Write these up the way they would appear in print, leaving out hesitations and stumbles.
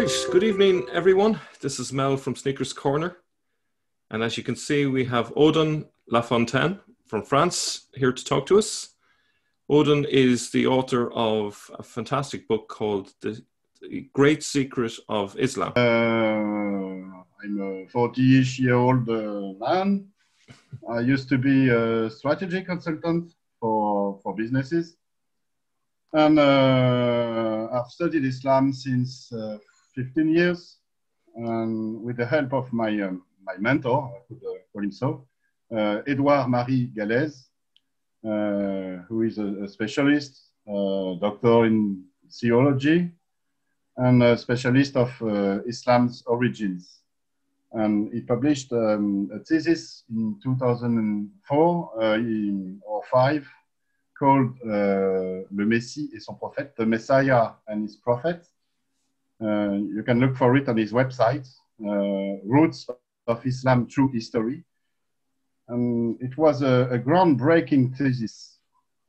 Right, good evening everyone. This is Mel from Sneakers Corner. And as you can see, we have Odin Lafontaine from France here to talk to us. Odin is the author of a fantastic book called The Great Secret of Islam. I'm a 40-ish-year-old man. I used to be a strategy consultant for businesses. And I've studied Islam since 15 years. And with the help of my mentor, I could call him so, Edouard Marie Galez, who is a specialist, doctor in theology, and a specialist of Islam's origins. And he published a thesis in 2004 or 5 called Le Messie et son prophète, the Messiah and his prophet. You can look for it on his website, Roots of Islam True History. And it was a groundbreaking thesis.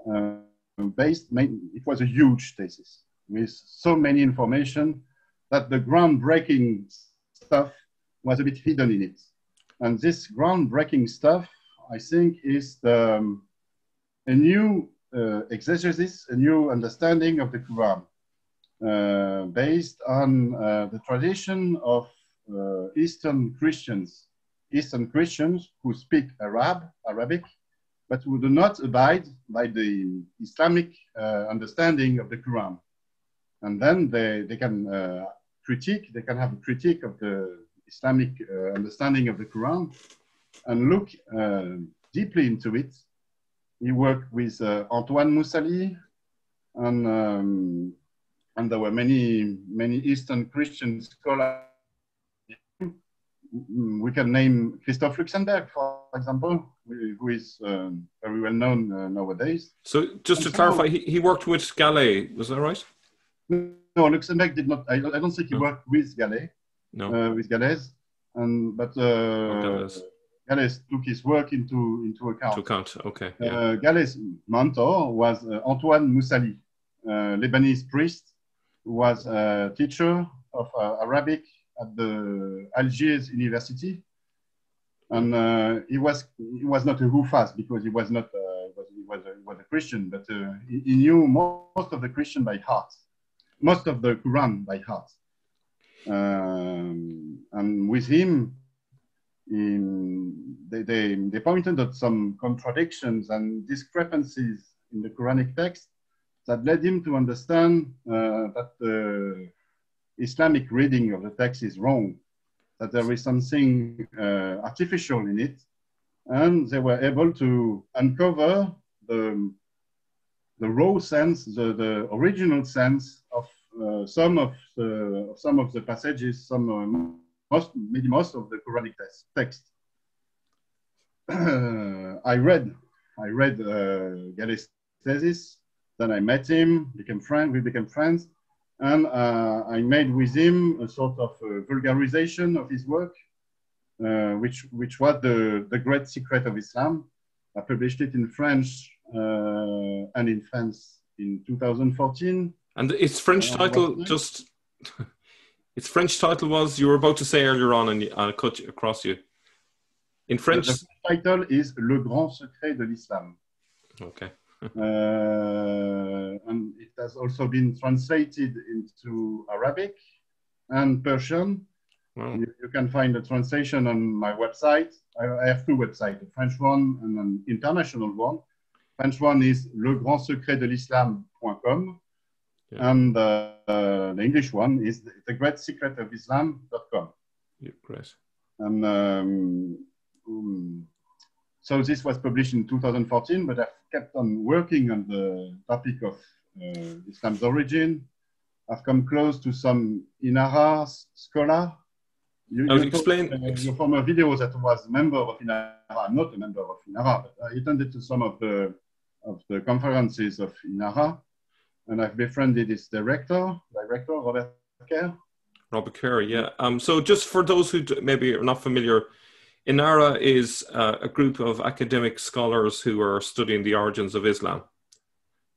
It was a huge thesis with so many information that the groundbreaking stuff was a bit hidden in it. And this groundbreaking stuff, I think, is a new exegesis, a new understanding of the Quran, based on the tradition of Eastern Christians who speak Arabic, but who do not abide by the Islamic understanding of the Quran. And then they can have a critique of the Islamic understanding of the Quran and look deeply into it. He worked with Antoine Moussali, and there were many Eastern Christian scholars. We can name Christoph Luxemburg, for example, who is very well known nowadays. So just to clarify, he worked with Gallet, was that right? No, Luxemburg did not. I don't think he worked with Gallet. No, with Galez, but Galez took his work into account. Okay. Yeah. Galez's mentor was Antoine Moussali, Lebanese priest, who was a teacher of Arabic at the Algiers University, and he was not a Hufas because he was not he was a Christian, but he knew most of the Christian by heart, most of the Quran by heart. And with him, they pointed at some contradictions and discrepancies in the Quranic text that led him to understand that the Islamic reading of the text is wrong, that there is something artificial in it, and they were able to uncover the raw sense, the original sense of some of the passages, maybe most of the Quranic text. I read Galez's thesis. Then I met him, we became friends, and I made with him a sort of vulgarization of his work, which was the Great Secret of Islam. I published it in French and in France in 2014. And its French title its French title was, you were about to say earlier on, and I cut across you. In French? The title is Le Grand Secret de l'Islam. Okay. And it has also been translated into Arabic and Persian. Wow. You can find the translation on my website. I have 2 websites, a French one and an international one. French one is legrandsecretdelislam.com. Yeah. And the English one is thegreatsecretofislam.com. Yeah, great. And so this was published in 2014, but I've kept on working on the topic of Islam's origin. I've come close to some Inara scholar. Your former video that was a member of Inara. I'm not a member of Inara, but I attended to some of the conferences of Inara. And I've befriended its director, Robert Kerr. Robert Kerr, yeah. So just for those who maybe are not familiar, Inara is a group of academic scholars who are studying the origins of Islam.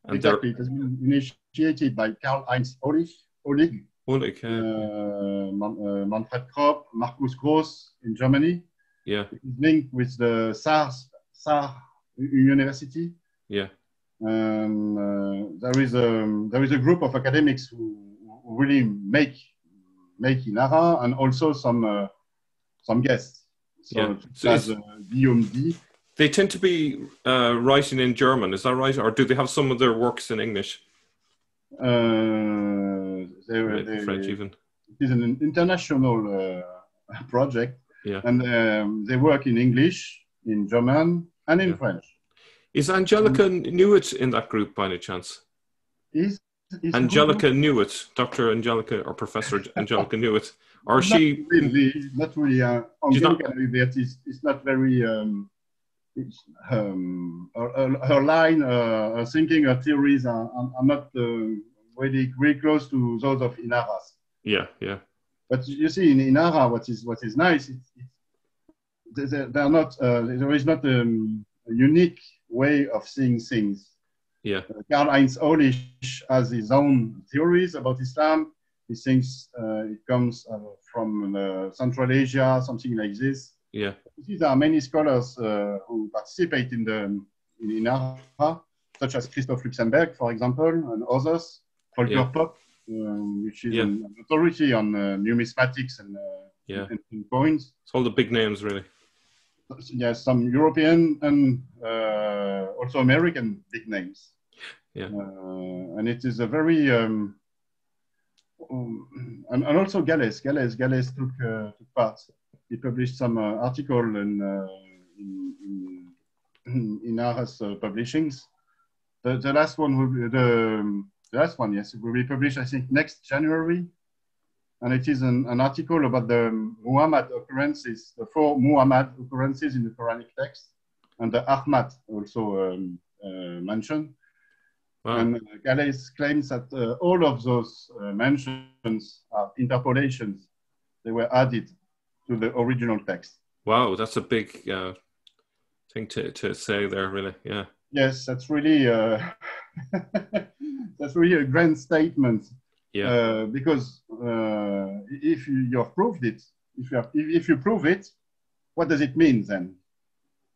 And exactly. It has been initiated by Karl-Heinz Ohlig, Holy cow. Manfred Kropp, Markus Gross in Germany. Yeah. It is linked with the Saar University. Yeah. There is a group of academics who really make Inara, and also some guests. So, as Guillaume D. They tend to be writing in German, is that right? Or do they have some of their works in English? French even. It is an international project. Yeah. And they work in English, in German, and in French. Is Angelica Newitt in that group by any chance? Is Angelica Newitt, Dr. Angelica or Professor Angelica Newitt? Or not she? Not really. Angelica Newitt is not very. Her line, her thinking, her theories are not really close to those of Inara's. Yeah, yeah. But you see, in Inara, what is nice, they're not. There is not a unique way of seeing things. Yeah. Karl-Heinz Ohlich has his own theories about Islam. He thinks it comes from Central Asia, something like this. Yeah. There are many scholars who participate in Inara, such as Christoph Luxemburg, for example, and others. Volker Popp, which is an authority on numismatics and coins. It's all the big names, really. Yes, some European and also American big names. Yeah. And it is a very and also Gales took part. He published some article in Inara's publishings. The last one will be the last one. Yes, it will be published, I think, next January. And it is an article about the Muhammad occurrences, the 4 Muhammad occurrences in the Quranic Texts, and the Ahmad also mentioned. Wow. And Gales claims that all of those mentions are interpolations. They were added to the original text. Wow, that's a big thing to say there, really. Yeah. Yes, that's really that's really a grand statement. Yeah. Because if you have proved it, if you prove it, what does it mean then?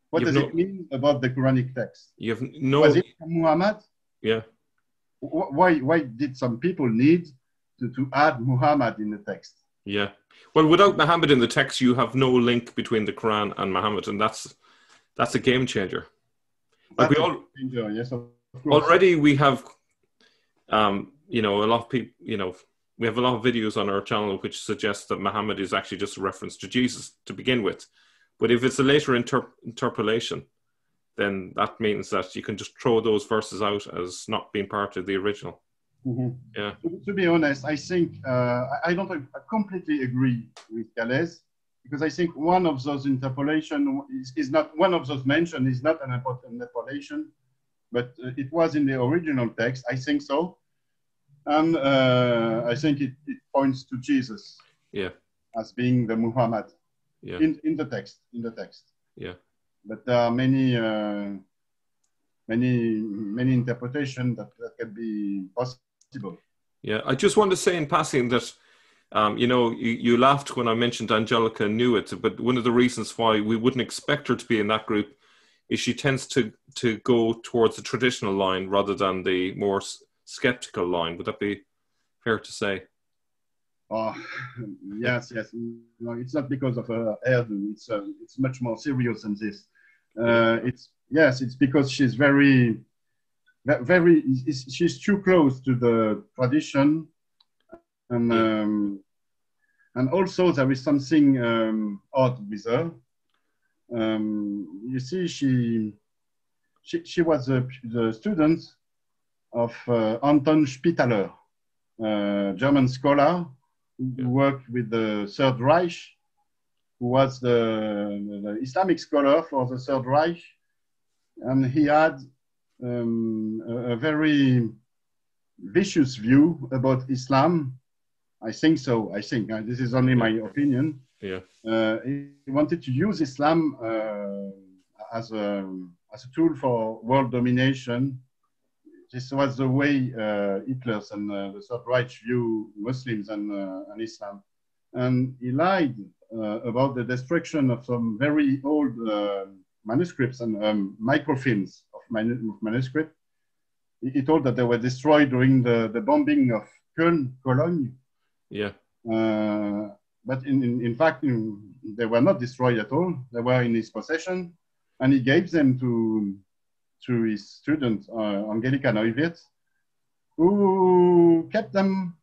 What does it mean about the Quranic text? You have no. Was it Muhammad? Yeah. Why did some people need to add Muhammad in the text? Yeah. Well, without Muhammad in the text, you have no link between the Quran and Muhammad, and that's a game changer. Like yes, of course. Already we have, a lot of people, we have a lot of videos on our channel which suggest that Muhammad is actually just a reference to Jesus to begin with. But if it's a later interpolation, then that means that you can just throw those verses out as not being part of the original. Mm-hmm. Yeah. To be honest, I think I don't completely agree with Gales, because I think one of those interpolation is not one of those mention is not an interpolation, but it was in the original text. I think so, and I think it points to Jesus. Yeah. As being the Muhammad. Yeah. In the text. Yeah. But there are many interpretations that can be possible. Yeah, I just want to say in passing that, you laughed when I mentioned Angelica Newitt, but one of the reasons why we wouldn't expect her to be in that group is she tends to go towards the traditional line rather than the more skeptical line. Would that be fair to say? Oh, yes. No, it's not because of her hairdo. It's much more serious than this. It's because she's she's too close to the tradition, and also there is something odd with her. You see, she was the student of Anton Spitaler, German scholar who worked with the Third Reich, who was the Islamic scholar for the Third Reich, and he had a very vicious view about Islam. I think so. This is only my opinion. Yeah. He wanted to use Islam as a tool for world domination. this was the way Hitler's and the Third Reich view Muslims and Islam. And he lied about the destruction of some very old manuscripts and microfilms of manuscripts. He told that they were destroyed during the bombing of Cologne. Yeah. But in fact, they were not destroyed at all. They were in his possession, and he gave them to his student, Angelika Neuwirth, who kept them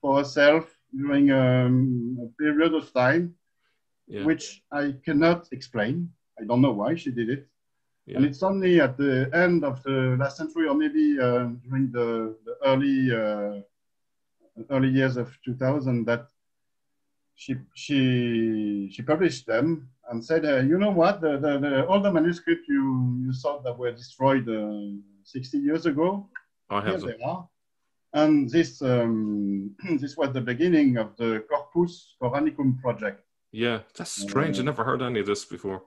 for herself during a period of time, which I cannot explain. I don't know why she did it. Yeah. And it's only at the end of the last century, or maybe during the early years of 2000, that she published them and said, you know what, all the manuscripts you thought that were destroyed 60 years ago, here they are. And this this was the beginning of the Corpus Coranicum project. Yeah, that's strange. I never heard any of this before.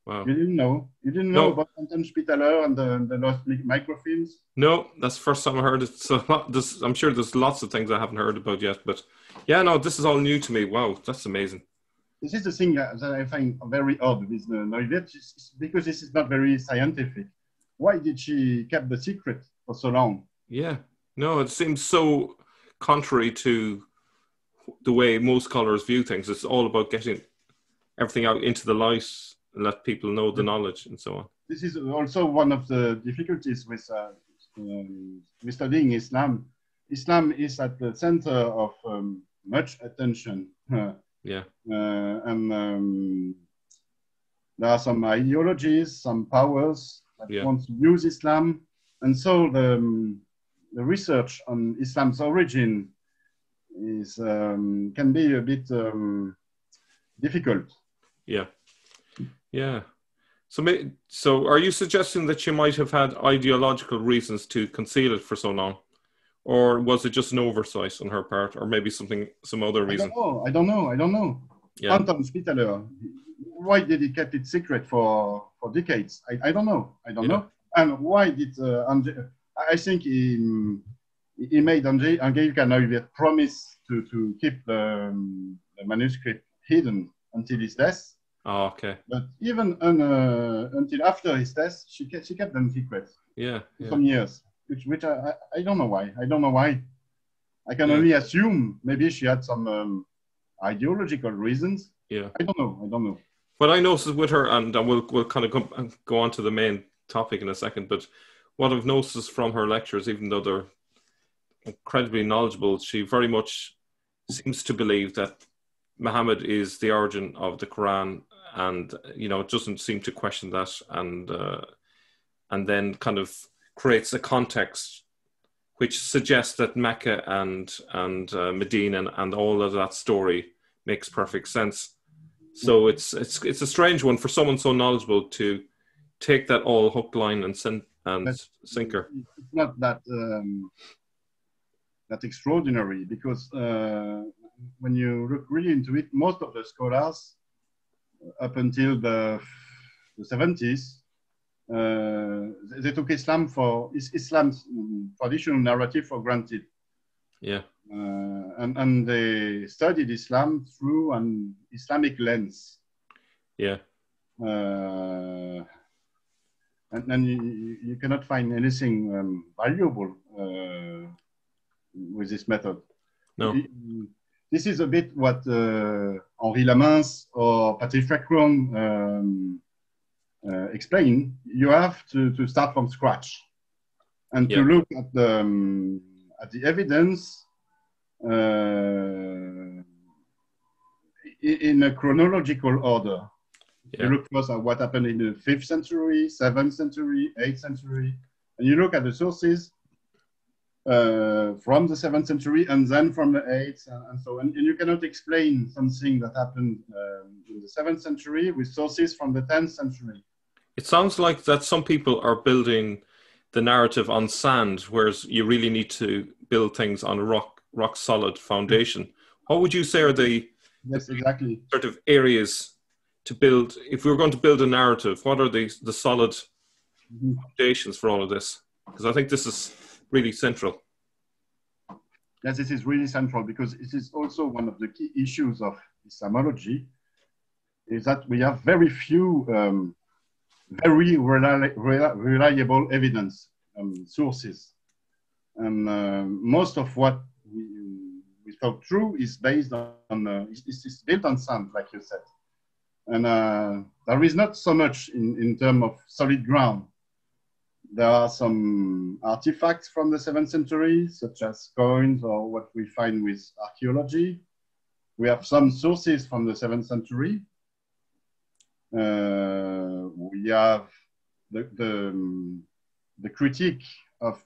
Wow. You didn't know? You didn't know about Anton Spitaler and the lost microfilms? No, that's the first time I heard it. So I'm sure there's lots of things I haven't heard about yet. But yeah, no, this is all new to me. Wow, that's amazing. This is the thing that I find very odd with Neuwirth, because this is not very scientific. Why did she keep the secret for so long? Yeah, no, it seems so contrary to the way most scholars view things. It's all about getting everything out into the light and let people know the knowledge and so on. This is also one of the difficulties with studying Islam. Islam is at the center of much attention. Yeah. And there are some ideologies, some powers that want to use Islam. And so the research on Islam's origin is can be a bit difficult. Yeah. Yeah. So are you suggesting that she might have had ideological reasons to conceal it for so long? Or was it just an oversight on her part, or maybe some other reason? I don't know. Yeah. Anton Spitaler, why did he keep it secret for decades? I don't know. know. And why did I think he made Angelika Neuwirth promise to keep the manuscript hidden until his death. Oh, okay. But even until after his death, she kept them secret. Yeah. Some years, which I don't know why. I don't know why. I can only assume maybe she had some ideological reasons. Yeah. I don't know. What I noticed with her, and we'll kind of go on to the main topic in a second, but what I've noticed from her lectures, even though they're incredibly knowledgeable, she very much seems to believe that Muhammad is the origin of the Quran, and it doesn't seem to question that, and then kind of creates a context which suggests that Mecca and Medina and all of that story makes perfect sense. So it's a strange one for someone so knowledgeable to take that all hook, line, and sinker. It's not that that extraordinary, because when you look really into it, most of the scholars up until the 70s, they took Islam's traditional narrative for granted. Yeah. And they studied Islam through an Islamic lens. Yeah. And you cannot find anything valuable with this method. No. This is a bit what Henri Lamens or Patrick Frechron explain. You have to start from scratch and to look at the evidence in a chronological order. You look first at what happened in the 5th century, 7th century, 8th century, and you look at the sources from the 7th century and then from the 8th and so on. And you cannot explain something that happened in the 7th century with sources from the 10th century. It sounds like that some people are building the narrative on sand, whereas you really need to build things on a rock solid foundation. What would you say are the exactly sort of areas to build, if we were going to build a narrative, what are the solid foundations for all of this? Because I think this is really central. Yes, this is really central because it is also one of the key issues of Islamology, is that we have very few very reliable evidence sources. And most of what we thought true is based on, is built on sand, like you said. And there is not so much in terms of solid ground. There are some artifacts from the 7th century, such as coins or what we find with archaeology. We have some sources from the 7th century. We have the critique of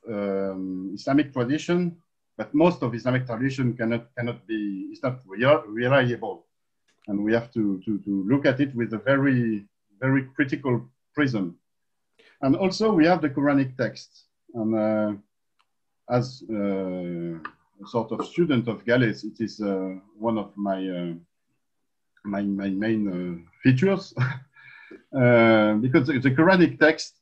Islamic tradition, but most of Islamic tradition cannot be, it's not reliable. And we have to look at it with a very, very critical prism. And also we have the Quranic texts. And as a sort of student of Galles, it is one of my my main features, because the Quranic text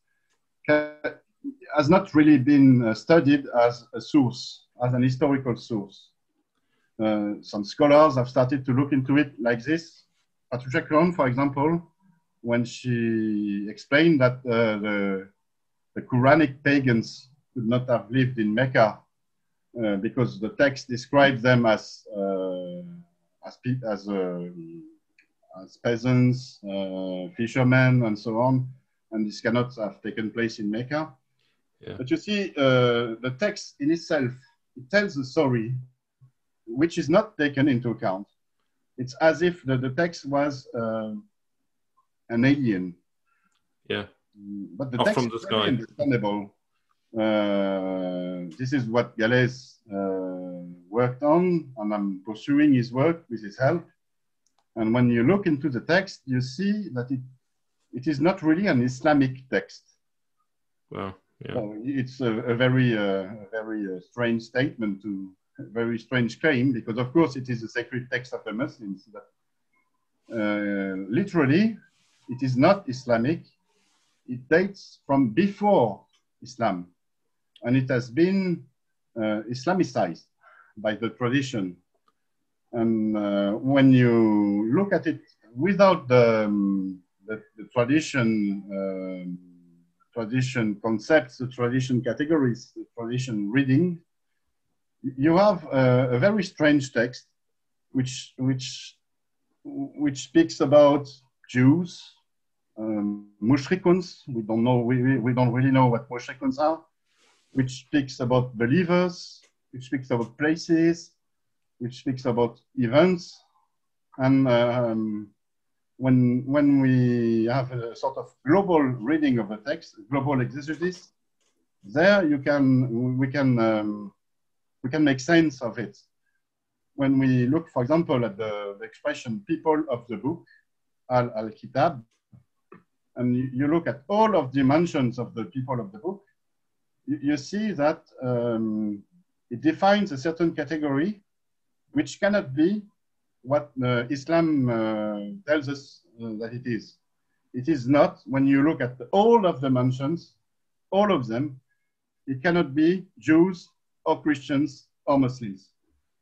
has not really been studied as a source, as an historical source. Some scholars have started to look into it like this. Patricia Krohn, for example, when she explained that the Quranic pagans could not have lived in Mecca because the text describes them as peasants, fishermen, and so on, and this cannot have taken place in Mecca. Yeah. But you see, the text in itself, it tells a story which is not taken into account. It's as if the text was an alien. Yeah. But the Not text from the is sky. very understandable. This is what Galles worked on, and I'm pursuing his work with his help. And when you look into the text, you see that it is not really an Islamic text. Wow. Yeah. So it's a very strange statement, a very strange claim, because of course it is a sacred text of the Muslims. But literally, it is not Islamic. It dates from before Islam, and it has been Islamicized by the tradition. And when you look at it without the tradition concepts, the tradition categories, the tradition reading, you have a very strange text, which speaks about Jews, mushrikuns. We don't know. We don't really know what mushrikuns are. Which speaks about believers. Which speaks about places. Which speaks about events. And when we have a sort of global reading of the text, global exegesis, there we can make sense of it. When we look, for example, at the expression "people of the book," al-kitab, and you look at all of the dimensions of the people of the book, you see that it defines a certain category which cannot be what Islam tells us that it is. It is not, when you look at all of the mentions, all of them, it cannot be Jews or Christians or Muslims.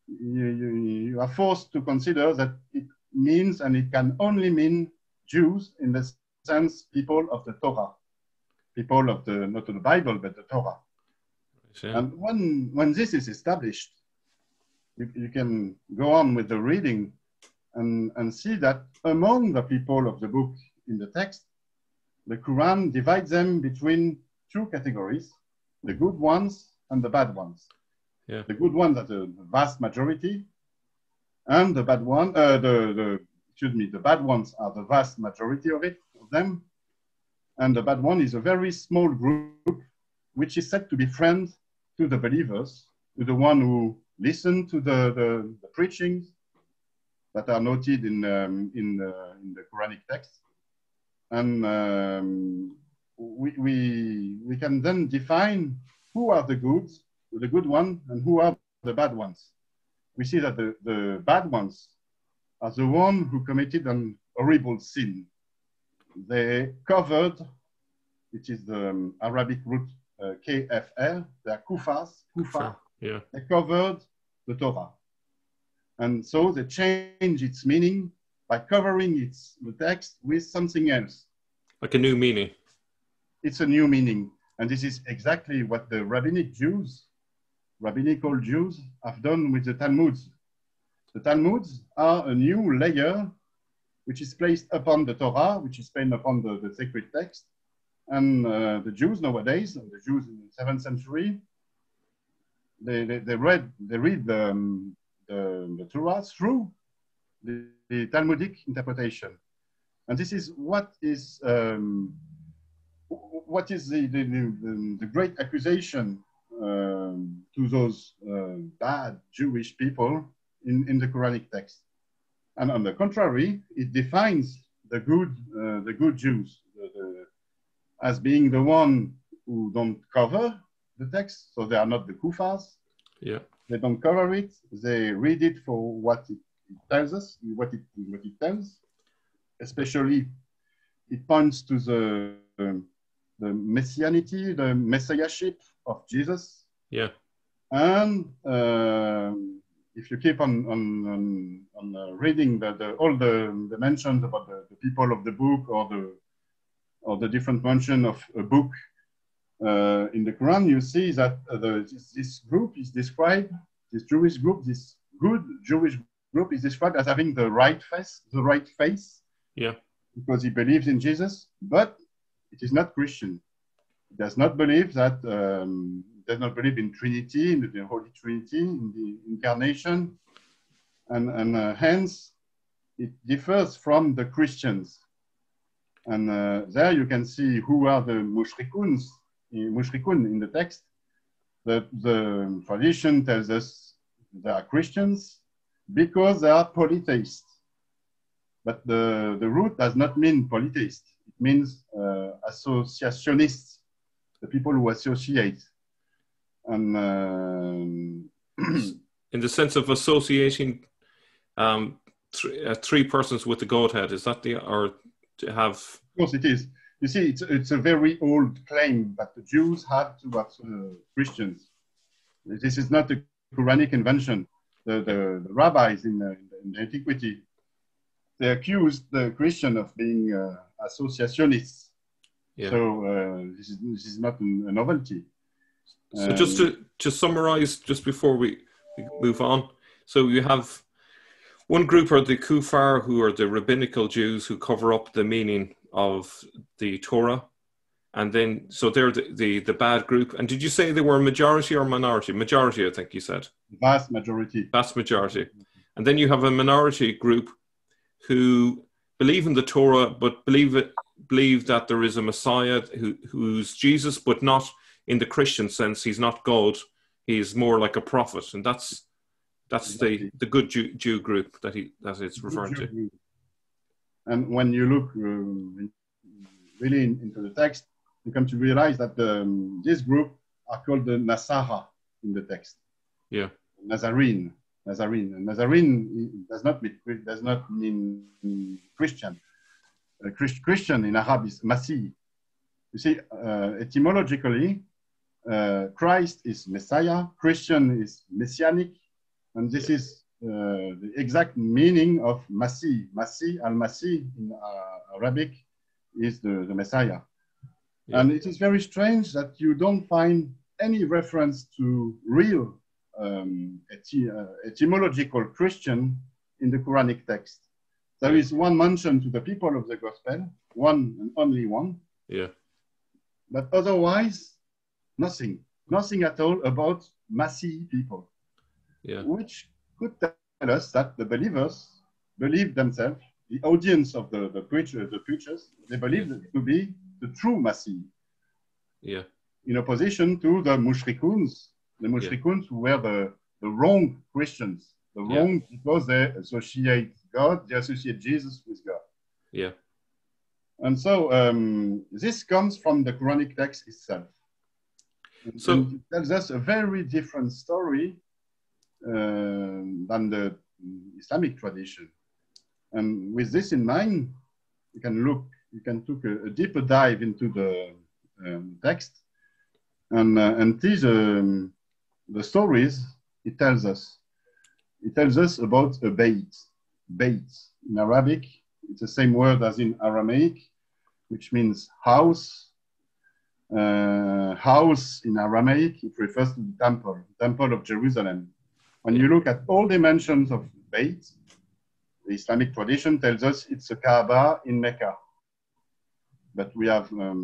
You are forced to consider that it means, and it can only mean Jews in the sense people of the Torah, people of the, not of the Bible, but the Torah. Sure. And when this is established, you can go on with the reading and see that among the people of the book in the text, the Quran divides them between two categories, the good ones and the bad ones. Yeah. The good ones are the vast majority, and the bad one, the bad ones are the vast majority of them, and the bad one is a very small group, which is said to be friends to the believers, to the one who listen to the preachings that are noted in the Quranic text, and we can then define who are the good one, and who are the bad ones. We see that the bad ones are the one who committed an horrible sin. They covered, which is the Arabic root KFR, they are kufars, kufa. Yeah. They covered the Torah. And so they change its meaning by covering the text with something else. Like a new meaning. It's a new meaning. And this is exactly what the rabbinical Jews have done with the Talmuds. The Talmuds are a new layer which is placed upon the Torah, which is placed upon the sacred text. And the Jews nowadays, the Jews in the 7th century, they read the Torah through the Talmudic interpretation. And this is what is the great accusation to those bad Jewish people in the Quranic text. And on the contrary, it defines the good Jews as being the one who don't cover the text, so they are not the kufars. Yeah. They don't cover it. They read it for what it tells us, what it tells. Especially, it points to the messianity, the messiahship of Jesus. Yeah. And if you keep on reading all the mentions about the people of the book or the different mention of a book in the Quran, you see that this group is described, this Jewish group, this good Jewish group is described as having the right face. Yeah. Because he believes in Jesus, but it is not Christian. It does not believe that, does not believe in Trinity, in the Holy Trinity, in the incarnation, and hence it differs from the Christians. And there you can see who are the mushrikun in the text. The tradition tells us they are Christians because they are polytheists. But the root does not mean polytheist. It means associationists, the people who associate. And in the sense of associating three persons with the Godhead, is that or to have? Of course it is. You see, it's a very old claim that the Jews had towards Christians. This is not a Quranic invention. The rabbis in antiquity, they accused the Christian of being associationists. Yeah. So this is not a novelty. So just to summarize, just before we move on, so you have one group are the Kufar, who are the rabbinical Jews who cover up the meaning of the Torah, and then so they're the bad group. And did you say they were majority or minority? Majority, I think you said. Vast majority. Vast majority. And then you have a minority group who believe in the Torah, but believe that there is a Messiah who's Jesus, but not in the Christian sense. He's not God. He's more like a prophet, and that's exactly the good Jew group that it's referring to. And when you look really into the text, you come to realize that this group are called the Nasara in the text. Yeah, Nazarene. And Nazarene does not mean Christian. Christian in Arab is Masih. You see, etymologically, Christ is Messiah, Christian is Messianic, and this is the exact meaning of Masih. Masih, al-Masih in Arabic is the Messiah. Yeah. And it is very strange that you don't find any reference to real etymological Christian in the Quranic text. There is one mention to the people of the gospel, one and only one. Yeah. But otherwise, nothing at all about Masih people. Yeah. Which could tell us that the believers believe themselves, the audience of the preachers, they believe to be the true Masih. Yeah. In opposition to the mushrikuns, who were the wrong Christians, the wrong because they associate God, they associate Jesus with God. Yeah. And so this comes from the Quranic text itself. And it tells us a very different story than the Islamic tradition. And with this in mind, you can take a deeper dive into the text. And these the stories it tells us. It tells us about a bait. Bait in Arabic, it's the same word as in Aramaic, which means house. House in Aramaic, it refers to the temple of Jerusalem. When you look at all dimensions of bait, the Islamic tradition tells us it's a Kaaba in Mecca. But we have a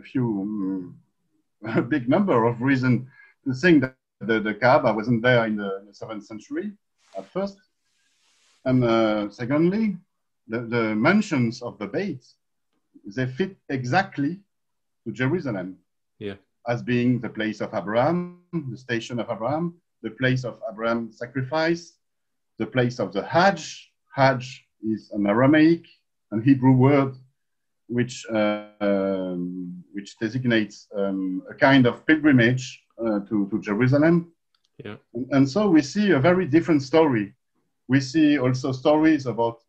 few, a big number of reasons to think that the Kaaba wasn't there in the 7th century at first. And secondly, the mentions of the bait, they fit exactly to Jerusalem, as being the place of Abraham, the station of Abraham, the place of Abraham's sacrifice, the place of the Hajj. Hajj is an Aramaic and Hebrew word which designates a kind of pilgrimage to Jerusalem. And so we see a very different story. We see also stories about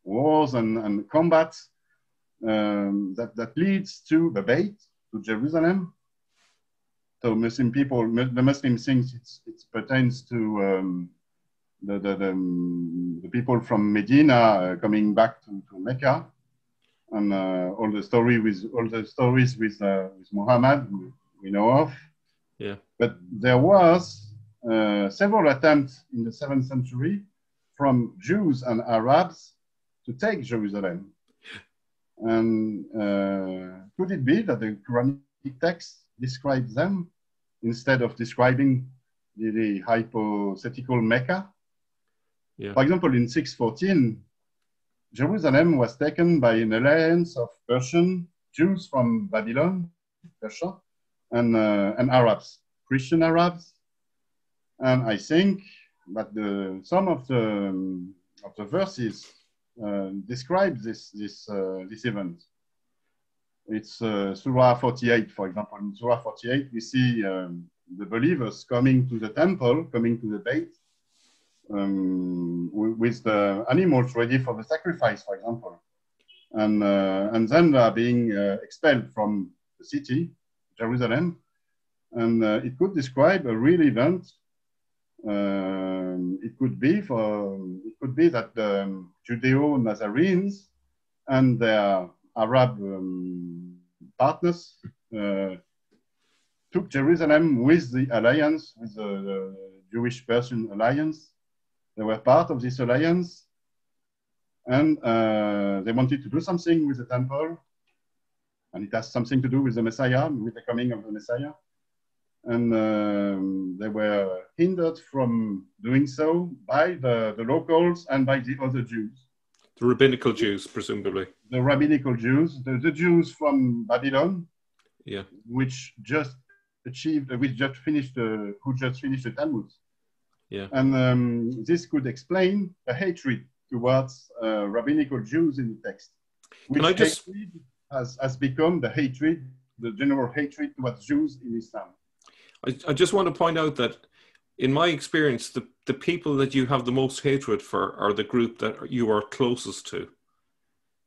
wars and combat that leads to the Beit, to Jerusalem. So Muslim people, the Muslim thinks it pertains to the people from Medina coming back to Mecca, and all the stories with Muhammad we know of. But there was several attempts in the 7th century from Jews and Arabs to take Jerusalem. And could it be that the Quranic Texts describe them instead of describing the hypothetical Mecca? For example, in 614, Jerusalem was taken by an alliance of Persian Jews from Babylon, Persia, and Arabs, Christian Arabs. And I think that some of the verses describe this event. It's Surah 48, for example. In Surah 48, we see the believers coming to the temple, coming to the Beit, with the animals ready for the sacrifice, for example. And then they are being expelled from the city, Jerusalem. And it could describe a real event. It could be that the Judeo-Nazarenes and their Arab partners took Jerusalem with the alliance, with the Jewish-Persian alliance. They were part of this alliance, and they wanted to do something with the temple, and it has something to do with the Messiah, with the coming of the Messiah. And they were hindered from doing so by the locals and by the other Jews. The rabbinical Jews, presumably. The rabbinical Jews, the Jews from Babylon, which just finished the Talmud. And this could explain the hatred towards rabbinical Jews in the text, which has become the general hatred towards Jews in Islam. I just want to point out that, in my experience, the people that you have the most hatred for are the group that you are closest to.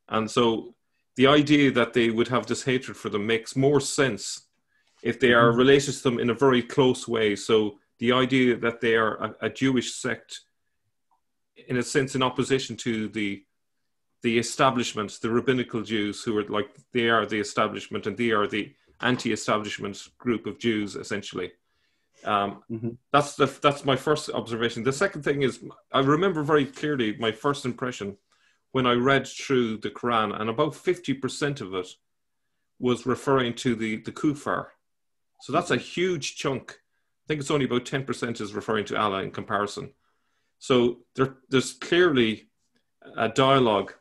And so the idea that they would have this hatred for them makes more sense if they are related to them in a very close way. So the idea that they are a Jewish sect, in a sense, in opposition to the establishment, the rabbinical Jews, who are like, they are the establishment and they are the anti-establishment group of Jews, essentially. That's my first observation. The second thing is, I remember very clearly my first impression when I read through the Quran, and about 50% of it was referring to the kuffar. So that's a huge chunk. I think it's only about 10% is referring to Allah in comparison. So there's clearly a dialogue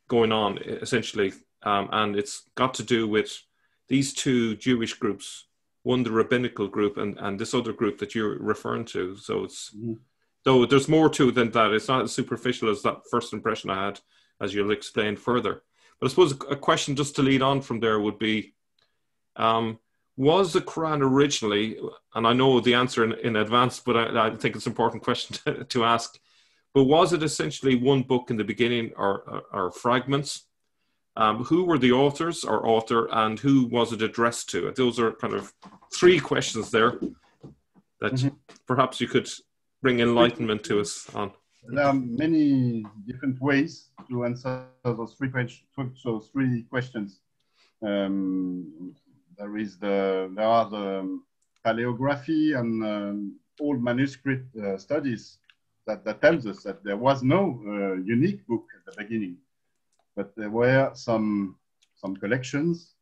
going on, essentially, and it's got to do with these two Jewish groups, one the rabbinical group and this other group that you're referring to. So it's, though there's more to it than that. It's not as superficial as that first impression I had, as you'll explain further. But I suppose a question just to lead on from there would be, was the Quran originally, and I know the answer in advance, but I think it's an important question to ask, but was it essentially one book in the beginning or fragments? Who were the authors or author, and who was it addressed to? Those are kind of three questions there that perhaps you could bring enlightenment to us on. There are many different ways to answer those three questions. There are the paleography and old manuscript studies that tells us that there was no unique book at the beginning, but there were some collections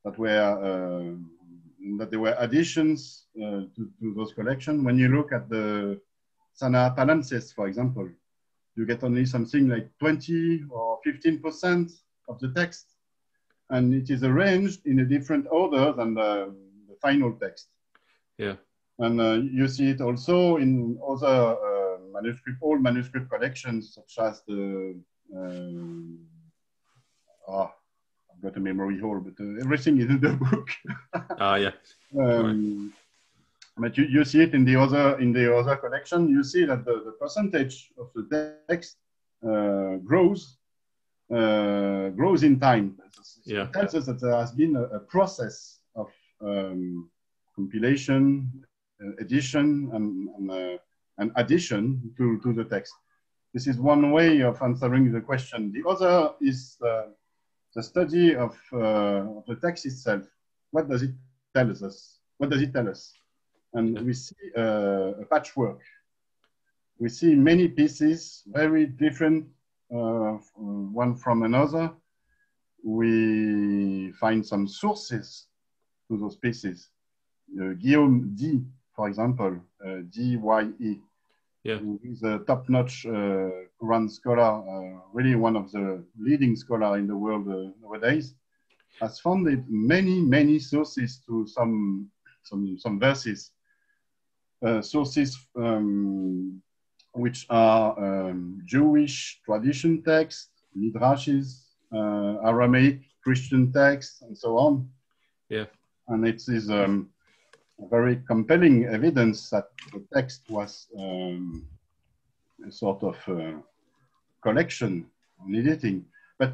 that were there were additions to those collections. When you look at the Sanaa Palimpsest, for example, you get only something like 20 or 15% of the text, and it is arranged in a different order than the final text. Yeah. And you see it also in other old manuscript collections, such as the I've got a memory hole, but everything is in the book. Yeah. Right. But you see it in the other collection. You see that the percentage of the text grows in time. Yeah. It tells us that there has been a process of compilation, addition, and addition to the text. This is one way of answering the question. The other is the study of the text itself. What does it tell us? What does it tell us? And we see a patchwork. We see many pieces, very different one from another. We find some sources to those pieces. Guillaume D, for example, D-Y-E, who is a top-notch Quran scholar, really one of the leading scholars in the world nowadays, has founded many sources to some verses. Sources which are Jewish tradition texts, midrashes, Aramaic Christian texts, and so on. Yeah. And it is a very compelling evidence that the text was a sort of collection, an editing. But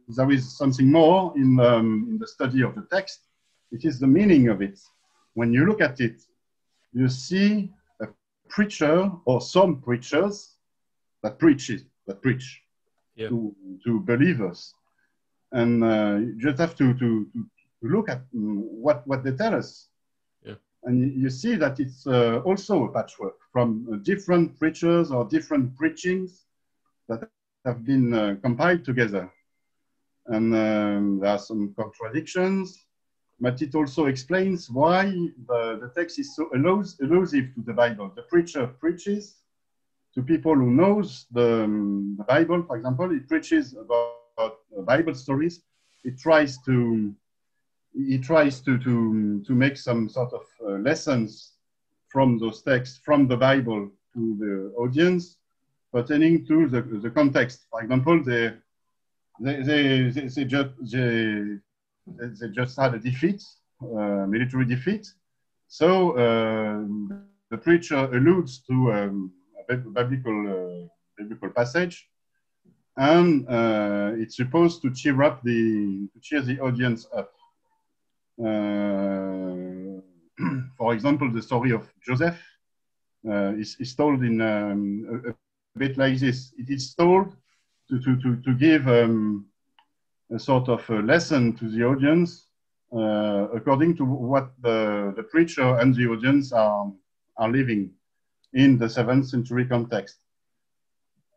there is something more in the study of the text. It is the meaning of it. When you look at it, you see a preacher or some preachers that preach to believers. And you just have to look at what they tell us. Yeah. And you see that it's also a patchwork from different preachers or different preachings that have been compiled together. And there are some contradictions, but it also explains why the text is so elusive to the Bible. The preacher preaches to people who knows the Bible. For example, he preaches about Bible stories. He tries to make some sort of lessons from those texts, from the Bible to the audience, pertaining to the context. For example, they just had a defeat, military defeat. So the preacher alludes to a biblical passage, and it's supposed to cheer the audience up. For example, the story of Joseph is told in a bit like this. It is told to give a sort of a lesson to the audience according to what the preacher and the audience are living in the 7th century context.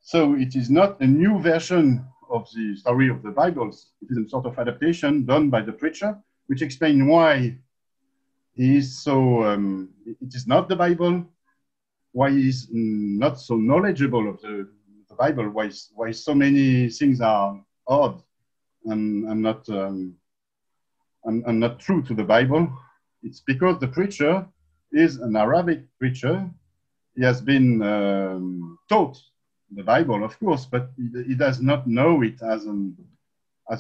So it is not a new version of the story of the Bibles. It is a sort of adaptation done by the preacher, which explains why he is so, it is not the Bible, why he is not so knowledgeable of the Bible, why so many things are odd and not true to the Bible. It's because the preacher is an Arabic preacher. He has been taught the Bible, of course, but he does not know it as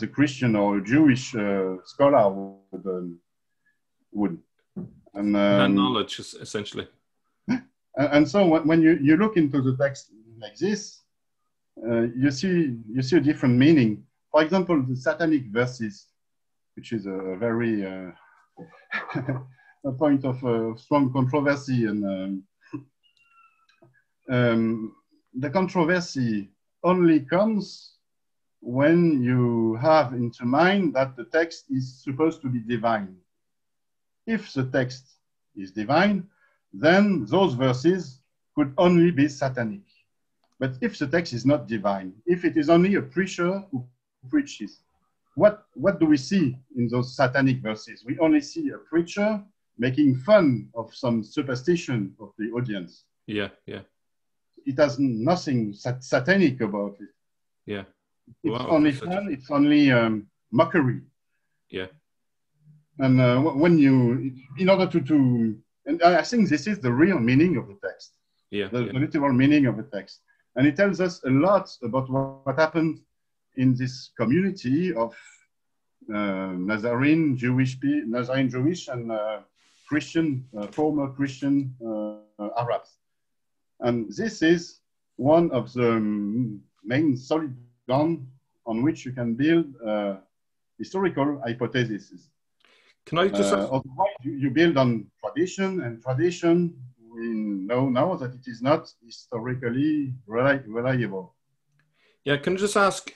a Christian or a Jewish scholar would. And knowledge, essentially. And so when you look into the text like this, you see a different meaning. for example, the satanic verses, which is a very a point of strong controversy, and the controversy only comes when you have into mind that the text is supposed to be divine. If the text is divine, then those verses could only be satanic. But if the text is not divine, if it is only a preacher who preaches, what do we see in those satanic verses? We only see a preacher making fun of some superstition of the audience. Yeah, yeah. It has nothing satanic about it. Yeah. It's only fun, it's only mockery. Yeah. And when you, in order to, and I think this is the real meaning of the text. Yeah. The literal meaning of the text. And it tells us a lot about what happened in this community of Nazarene Jewish and Christian, former Christian Arabs. And this is one of the main solid ground on which you can build historical hypotheses. Can I just otherwise you build on tradition, and tradition, we know now that it is not historically reliable. Yeah, can I just ask,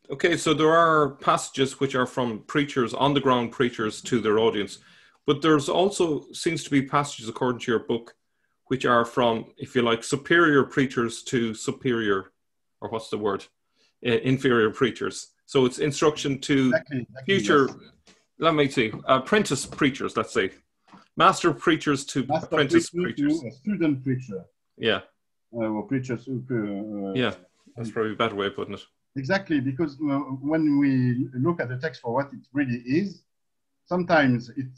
okay, so there are passages which are from preachers, on-the-ground preachers to their audience, but there's also seems to be passages, according to your book, which are from, if you like, superior preachers to superior, or what's the word, inferior preachers. So it's instruction to future, yes. Let me see, apprentice preachers, let's say. Master preachers to apprentice preachers. To a student preacher. Yeah. Or preachers who... yeah, that's probably a better way of putting it. Exactly, because when we look at the text for what it really is, sometimes it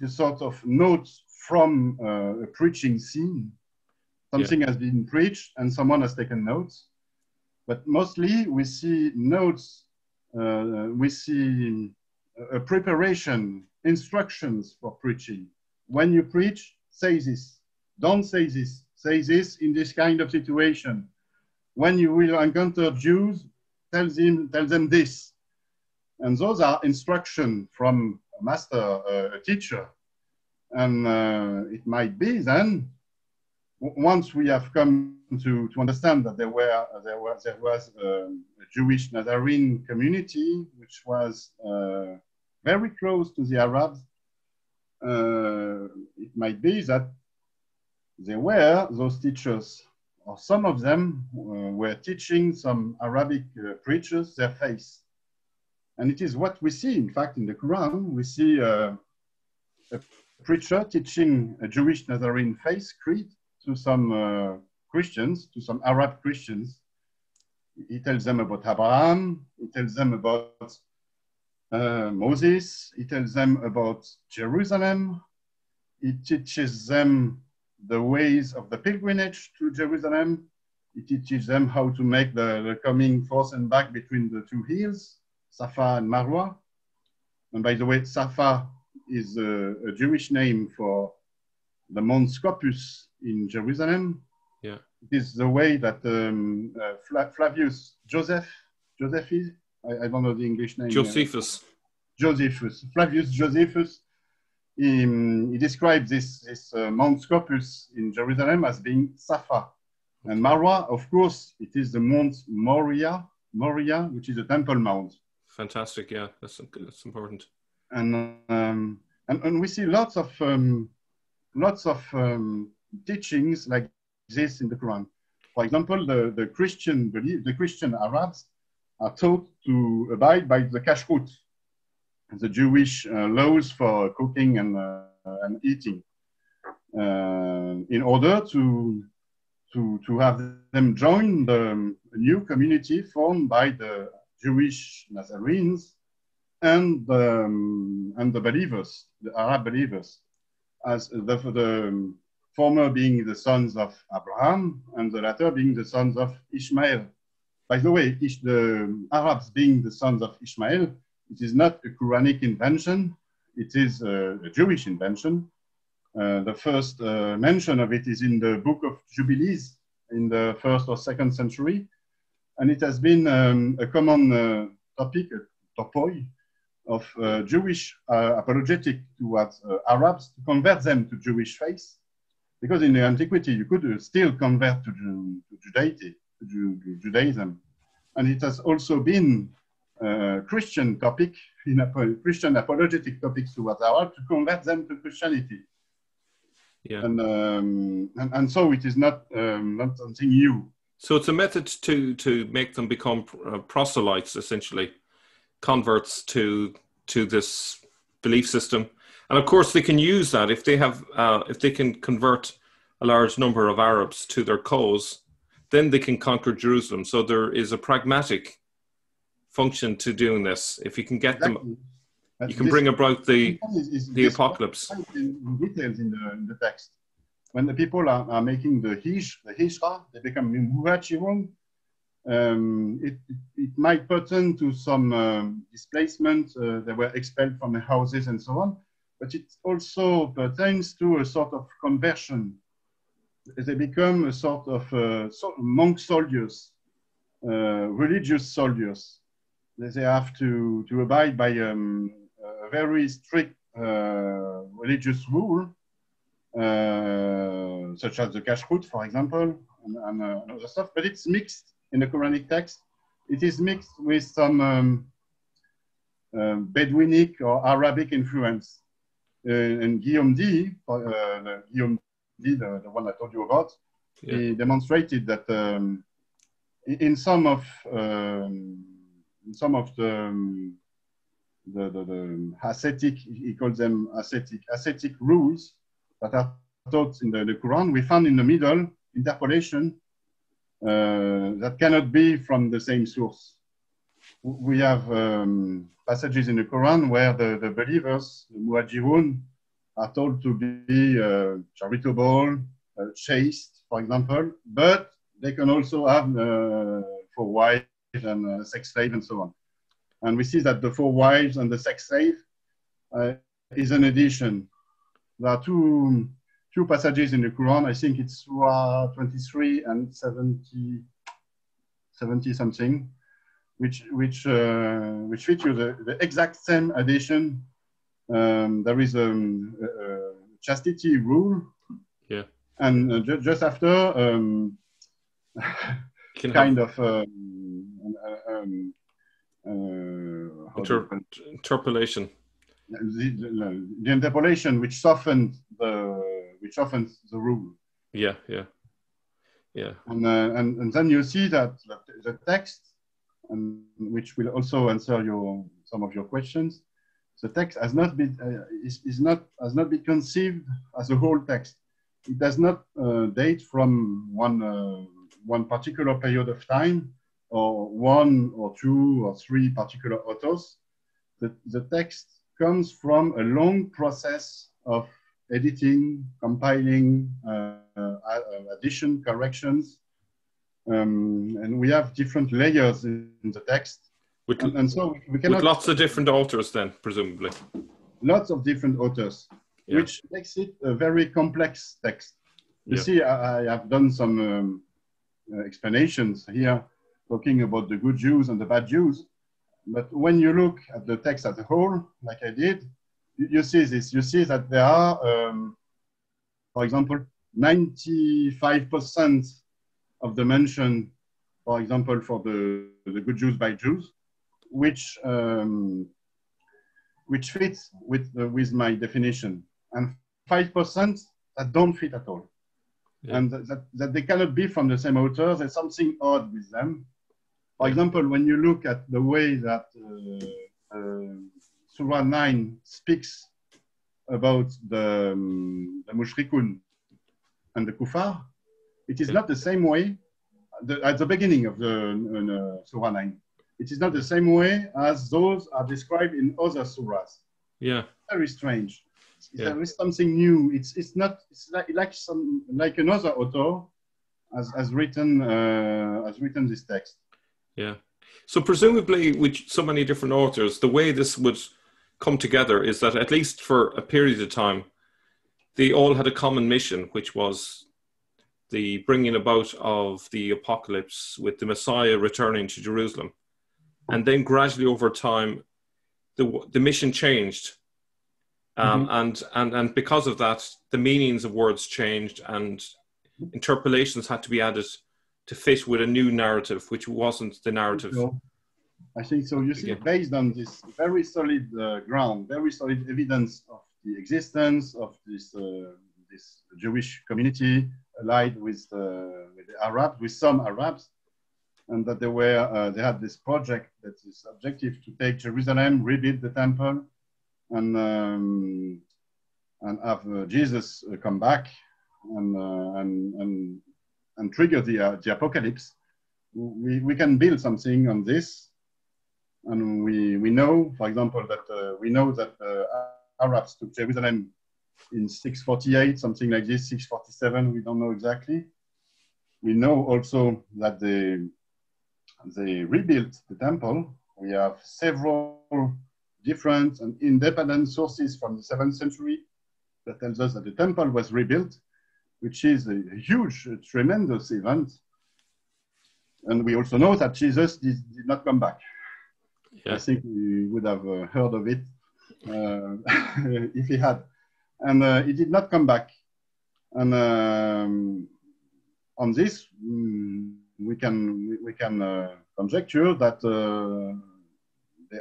is sort of notes from a preaching scene. Something has been preached and someone has taken notes. But mostly we see notes, we see a preparation, instructions for preaching. When you preach, say this. Don't say this. Say this in this kind of situation. When you will encounter Jews, tell them this. And those are instructions from a master, a teacher. And it might be then, once we have come to understand that there was a Jewish Nazarene community, which was very close to the Arabs, it might be that there were those teachers, or some of them were teaching some Arabic preachers their faith. And it is what we see, in fact, in the Quran. We see a preacher teaching a Jewish Nazarene faith creed to some Christians, to some Arab Christians. He tells them about Abraham, he tells them about Moses, he tells them about Jerusalem, he teaches them the ways of the pilgrimage to Jerusalem, he teaches them how to make the coming forth and back between the two hills, Safa and Marwa. And by the way, Safa is a Jewish name for the Mount Scopus in Jerusalem. Yeah. It is the way that Flavius Joseph, I don't know the English name. Josephus. Flavius Josephus, he describes this Mount Scopus in Jerusalem as being Safa. And Marwa, of course, it is the Mount Moriah, which is a temple mount. Fantastic, yeah, that's important. And we see lots of teachings like this in the Quran. For example, the Christian Arabs are taught to abide by the kashrut, the Jewish laws for cooking and eating, in order to have them join the new community formed by the Jewish Nazarenes and the believers, the Arab believers, as the former being the sons of Abraham and the latter being the sons of Ishmael. By the way, the Arabs being the sons of Ishmael, it is not a Quranic invention, it is a Jewish invention. The first mention of it is in the book of Jubilees in the 1st or 2nd century. and it has been a common topic, a topoi, of Jewish apologetic towards Arabs to convert them to Jewish faith, because in the antiquity you could still convert to Judaism, and it has also been a Christian topic, Christian apologetic topics towards Arabs to convert them to Christianity. Yeah. And so it is not something new. So it's a method to make them become proselytes, essentially, converts to this belief system. And of course, they can use that if they can convert a large number of Arabs to their cause, then they can conquer Jerusalem. So there is a pragmatic function to doing this. If you can get them, you can bring about the apocalypse. In details in the text. When the people are making the hijra, they become muhajirun. It might pertain to some displacement. They were expelled from the houses and so on, but it also pertains to a sort of conversion. They become a sort of monk soldiers, religious soldiers. They have to abide by a very strict religious rule, such as the kashrut, for example, and other stuff. But it's mixed in the Quranic text. It is mixed with some Bedouinic or Arabic influence. And Guillaume D, the one I told you about, yeah, he demonstrated that in some of the ascetic, he calls them ascetic rules that are taught in the Quran, we found in the middle interpolation that cannot be from the same source. We have passages in the Quran where the believers, the muhajirun, are told to be charitable, chaste, for example, but they can also have 4 wives and sex slave and so on. And we see that the 4 wives and the sex slave is an addition. There are two passages in the Quran. I think it's Surah 23 and 70 something, which feature the exact same addition. There is a chastity rule, yeah, and just after kind of interpolation. The interpolation which softens the rule. Yeah. And then you see that the text, and which will also answer some of your questions. The text has not been been conceived as a whole text. It does not date from one particular period of time, or 1 or 2 or 3 particular authors. The text comes from a long process of editing, compiling, addition, corrections, and we have different layers in the text. And so we cannot, with lots of different authors then, presumably. Lots of different authors, yeah, which makes it a very complex text. You see, I have done some explanations here, talking about the good Jews and the bad Jews. But when you look at the text as a whole, like I did, you see this. You see that there are, for example, 95% of the mention, for example, for the good Jews by Jews, which fits with my definition, and 5% that don't fit at all, yeah, and that they cannot be from the same author. There's something odd with them. For example, when you look at the way that Surah 9 speaks about the mushrikun and the kuffar, it is not the same way at the beginning of the Surah 9. It is not the same way as those are described in other surahs. Yeah, very strange. Yeah. There is something new. It's like another author has written this text. Yeah. So presumably, with so many different authors, the way this would come together is that at least for a period of time, they all had a common mission, which was the bringing about of the apocalypse with the Messiah returning to Jerusalem. And then gradually over time, the mission changed. And because of that, the meanings of words changed and interpolations had to be added to fit with a new narrative, which wasn't the narrative. I think so. You see, based on this very solid ground, very solid evidence of the existence of this Jewish community allied with the Arabs, with some Arabs, and that they had this project that is objective to take Jerusalem, rebuild the temple, and have Jesus come back and trigger the apocalypse. We can build something on this, and we know, for example, that we know that Arabs took Jerusalem in 648, something like this, 647. We don't know exactly. We know also that they rebuilt the temple. We have several different and independent sources from the 7th century that tells us that the temple was rebuilt, which is a huge, tremendous event. And we also know that Jesus did not come back. Yeah. I think we would have heard of it if he had. And he did not come back. And on this, we can conjecture that the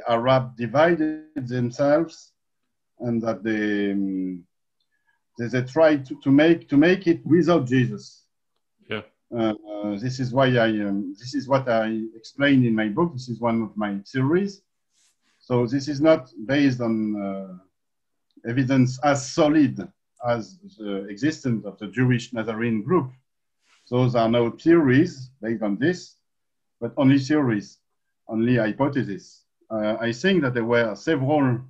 Arabs divided themselves, and that they tried to make it without Jesus. Yeah. This is why this is what I explained in my book. This is one of my theories. So this is not based on evidence as solid as the existence of the Jewish Nazarene group. Those are no theories based on this, but only theories, only hypotheses. I think that there were several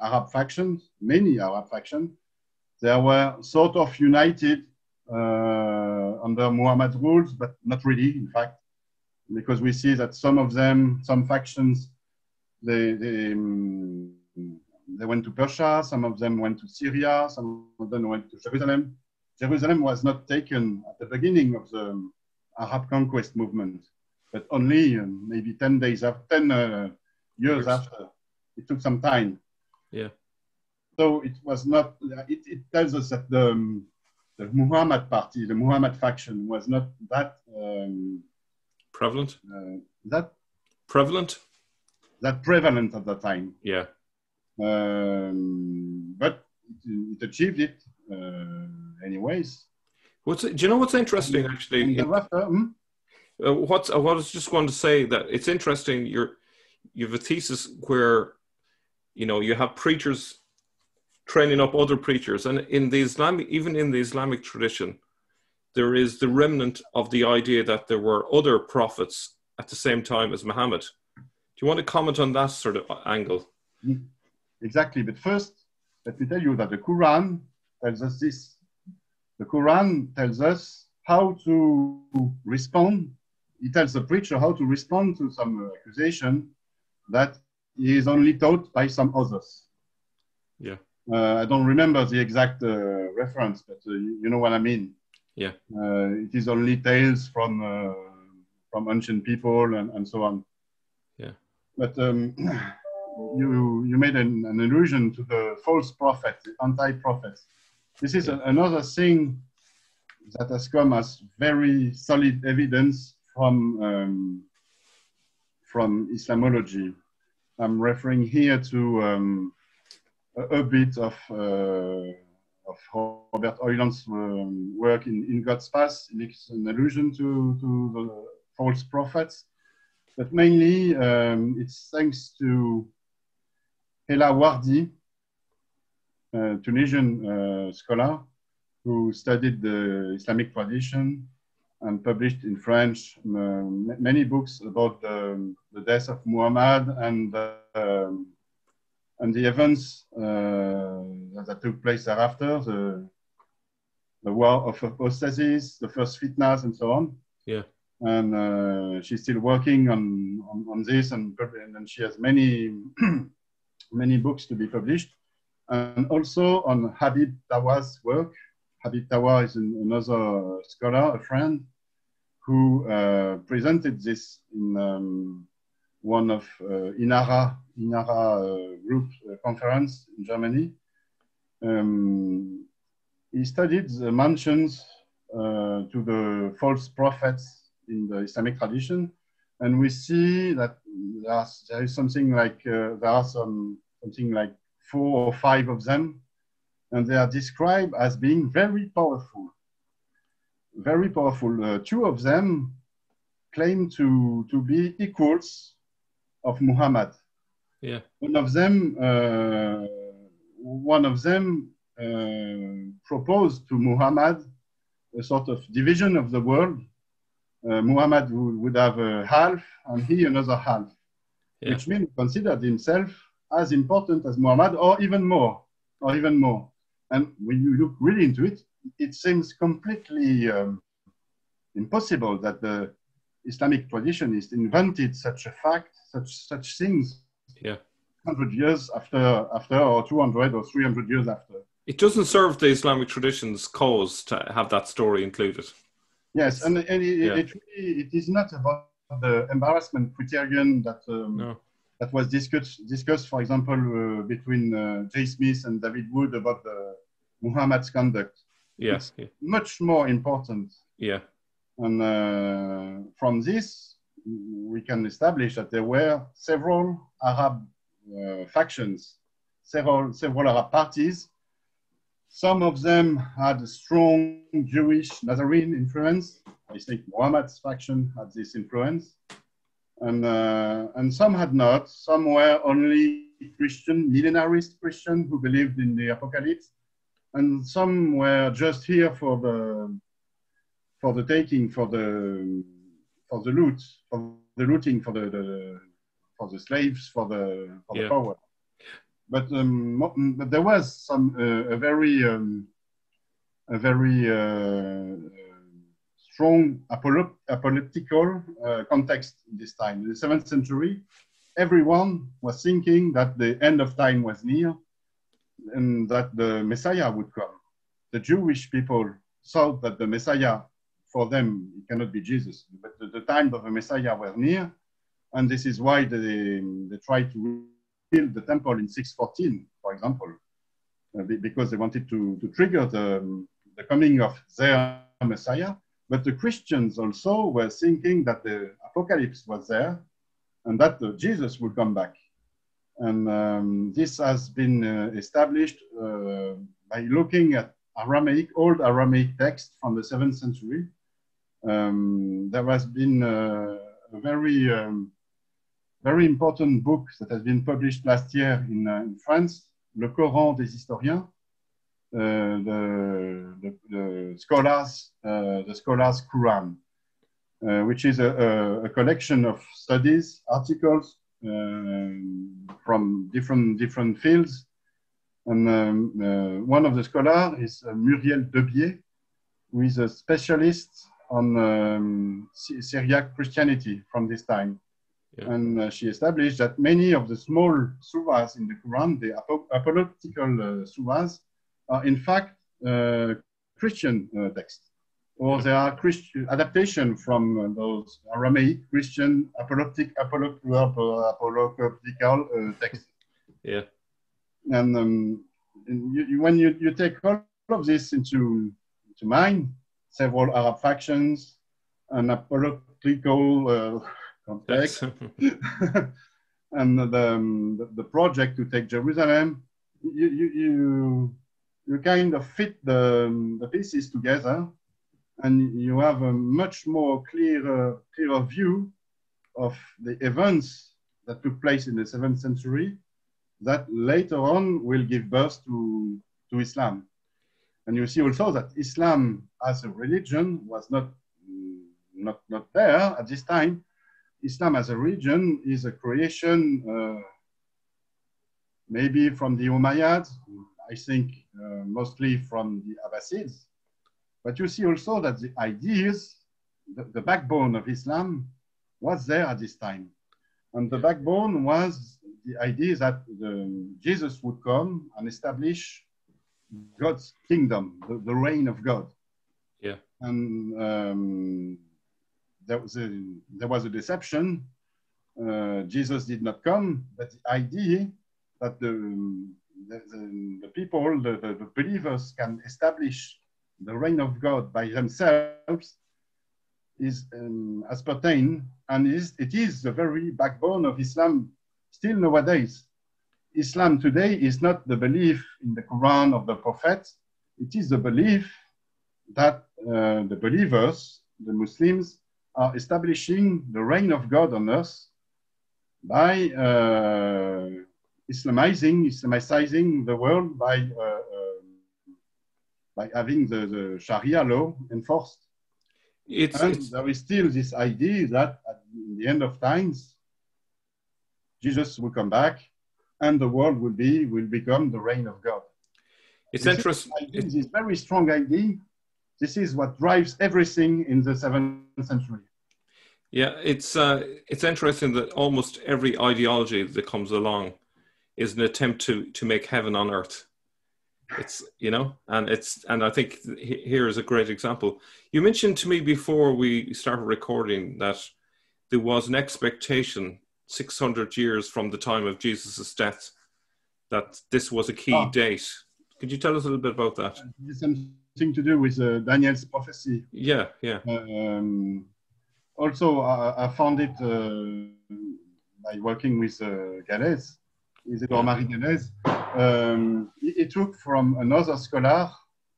Arab factions, many Arab factions. They were sort of united under Muhammad's rules, but not really, in fact, because we see that some of them, some factions, they went to Persia, some of them went to Syria, some of them went to Jerusalem. Jerusalem was not taken at the beginning of the Arab conquest movement, but only maybe 10 days after, 10 years after. It took some time. Yeah. So it was not, it tells us that the Muhammad party, the Muhammad faction was not that prevalent. Prevalent at the time. Yeah. But it achieved it anyways. Do you know what's interesting, actually? I was just going to say that it's interesting. You have a thesis where, you have preachers training up other preachers, and even in the Islamic tradition, there is the remnant of the idea that there were other prophets at the same time as Muhammad. Do you want to comment on that sort of angle? Exactly, but first, let me tell you that the Quran tells us this. The Quran tells us how to respond. It tells the preacher how to respond to some accusation that he is only taught by some others. Yeah. I don't remember the exact reference, but you know what I mean. Yeah. It is only tales from ancient people and so on. Yeah. But you made an allusion to the false prophet, the anti-prophets. This is another thing that has come as very solid evidence from Islamology. I'm referring here to a bit of Robert Hoyland's work in God's Path. It's an allusion to the false prophets, but mainly it's thanks to Hela Wardi, a Tunisian scholar who studied the Islamic tradition and published in French many books about the death of Muhammad and the events that took place thereafter, the war of apostasis, the first fitnas, and so on. Yeah. And she's still working on this, and she has many many books to be published, and also on Habib Tawa's work. Habib Tawa is another scholar, a friend, who presented this in one of Inara group conference in Germany. He studied the mentions to the false prophets in the Islamic tradition, and we see that there is something like there are something like 4 or 5 of them, and they are described as being very powerful. Very powerful. 2 of them claim to be equals of Muhammad. Yeah. One of them proposed to Muhammad a sort of division of the world. Muhammad would have a half and he another half, which means considered himself as important as Muhammad, or even more. And when you look really into it, it seems completely impossible that the Islamic traditionists invented such a fact, such things. 100 years after, or 200 or 300 years after. It doesn't serve the Islamic tradition's cause to have that story included. Yes, and it is not about the embarrassment criterion that that was discussed, for example, between J. Smith and David Wood about Muhammad's conduct. Yes, much more important. Yeah, and from this, we can establish that there were several Arab factions, several Arab parties. Some of them had a strong Jewish Nazarene influence. I think Muhammad's faction had this influence. And some had not. Some were only Christian, millenarist Christian who believed in the apocalypse. And some were just here for the taking, for the loot, for the looting, for the slaves, for the power. But there was some a very strong apolitical context this time. In the 7th century, everyone was thinking that the end of time was near and that the Messiah would come. The Jewish people thought that the Messiah, for them, it cannot be Jesus, but the time of the Messiah was near, and this is why they tried to build the temple in 614, for example, because they wanted to trigger the coming of their Messiah. But the Christians also were thinking that the apocalypse was there and that Jesus would come back. And this has been established by looking at old Aramaic texts from the 7th century. There has been a very important book that has been published last year in France, Le Coran des historiens, the scholars' Quran, which is a collection of studies, articles from different fields. And one of the scholars is Muriel Debier, who is a specialist on Syriac Christianity from this time. Yeah. And she established that many of the small surahs in the Quran, the apologetical surahs, are in fact Christian texts, or they are Christian adaptation from those Aramaic Christian apologetical texts. Yeah. And when you take all of this into mind, several Arab factions, an apologetical context, and the project to take Jerusalem, you kind of fit the pieces together, and you have a much more clearer view of the events that took place in the 7th century that later on will give birth to Islam. And you see also that Islam as a religion was not there at this time. Islam as a religion is a creation maybe from the Umayyads, I think mostly from the Abbasids. But you see also that the ideas, the backbone of Islam was there at this time. And the backbone was the idea that Jesus would come and establish God's kingdom, the reign of God. Yeah. And there was a deception. Jesus did not come, but the idea that the people, the believers can establish the reign of God by themselves is ascertained, and it is the very backbone of Islam still nowadays. Islam today is not the belief in the Quran of the Prophet. It is the belief that the believers, the Muslims, are establishing the reign of God on earth by Islamicizing the world by having the Sharia law enforced. There is still this idea that at the end of times, Jesus will come back and the world will become the reign of God. It's interesting. This very strong idea. This is what drives everything in the 7th century. Yeah, it's interesting that almost every ideology that comes along is an attempt to make heaven on earth. It's, you know, and I think here is a great example. You mentioned to me before we started recording that there was an expectation 600 years from the time of Jesus' death that this was a key date. Could you tell us a little bit about that? It's something to do with Daniel's prophecy. Yeah. Also, I found it by working with Galès, Isidore Marie Galès. He took from another scholar,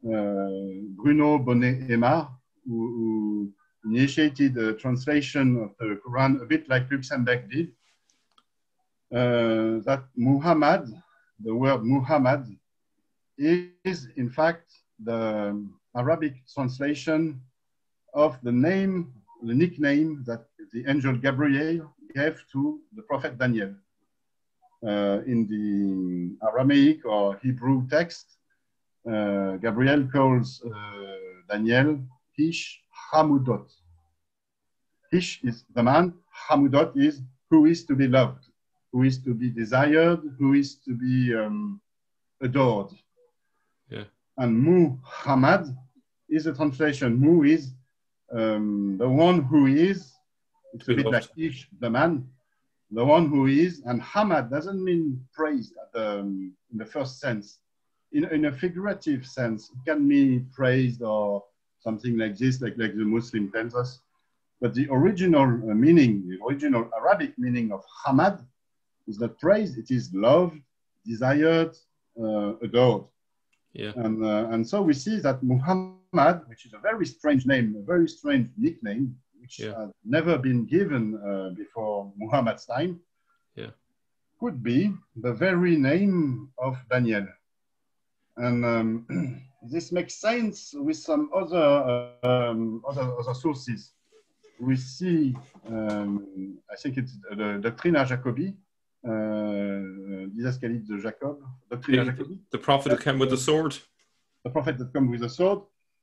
Bruno Bonnet-Aymar, who initiated a translation of the Quran a bit like Luxembourg did, that Muhammad, the word Muhammad, is in fact the Arabic translation of the nickname that the angel Gabriel gave to the prophet Daniel. In the Aramaic or Hebrew text, Gabriel calls Daniel Ish Hamudot. Ish is the man, Hamudot is who is to be loved, who is to be desired, who is to be adored. Yeah. And Muhammad is a translation. Mu is the one who is, it's a bit like Ish, the man, the one who is, and Hamad doesn't mean praised in the first sense. In a figurative sense, it can be praised or something like this, like the Muslim tells us. But the original meaning, the original Arabic meaning of Hamad is not praised, it is loved, desired, adored. Yeah. And so we see that Muhammad, which is a very strange name, a very strange nickname, which had never been given before Muhammad's time, could be the very name of Daniel. And this makes sense with some other sources. We see, I think it's the Doctrina Jacobi, Didascalie de Jacob, Doctrina Jacobi. The prophet who came with the sword. The prophet that comes with the sword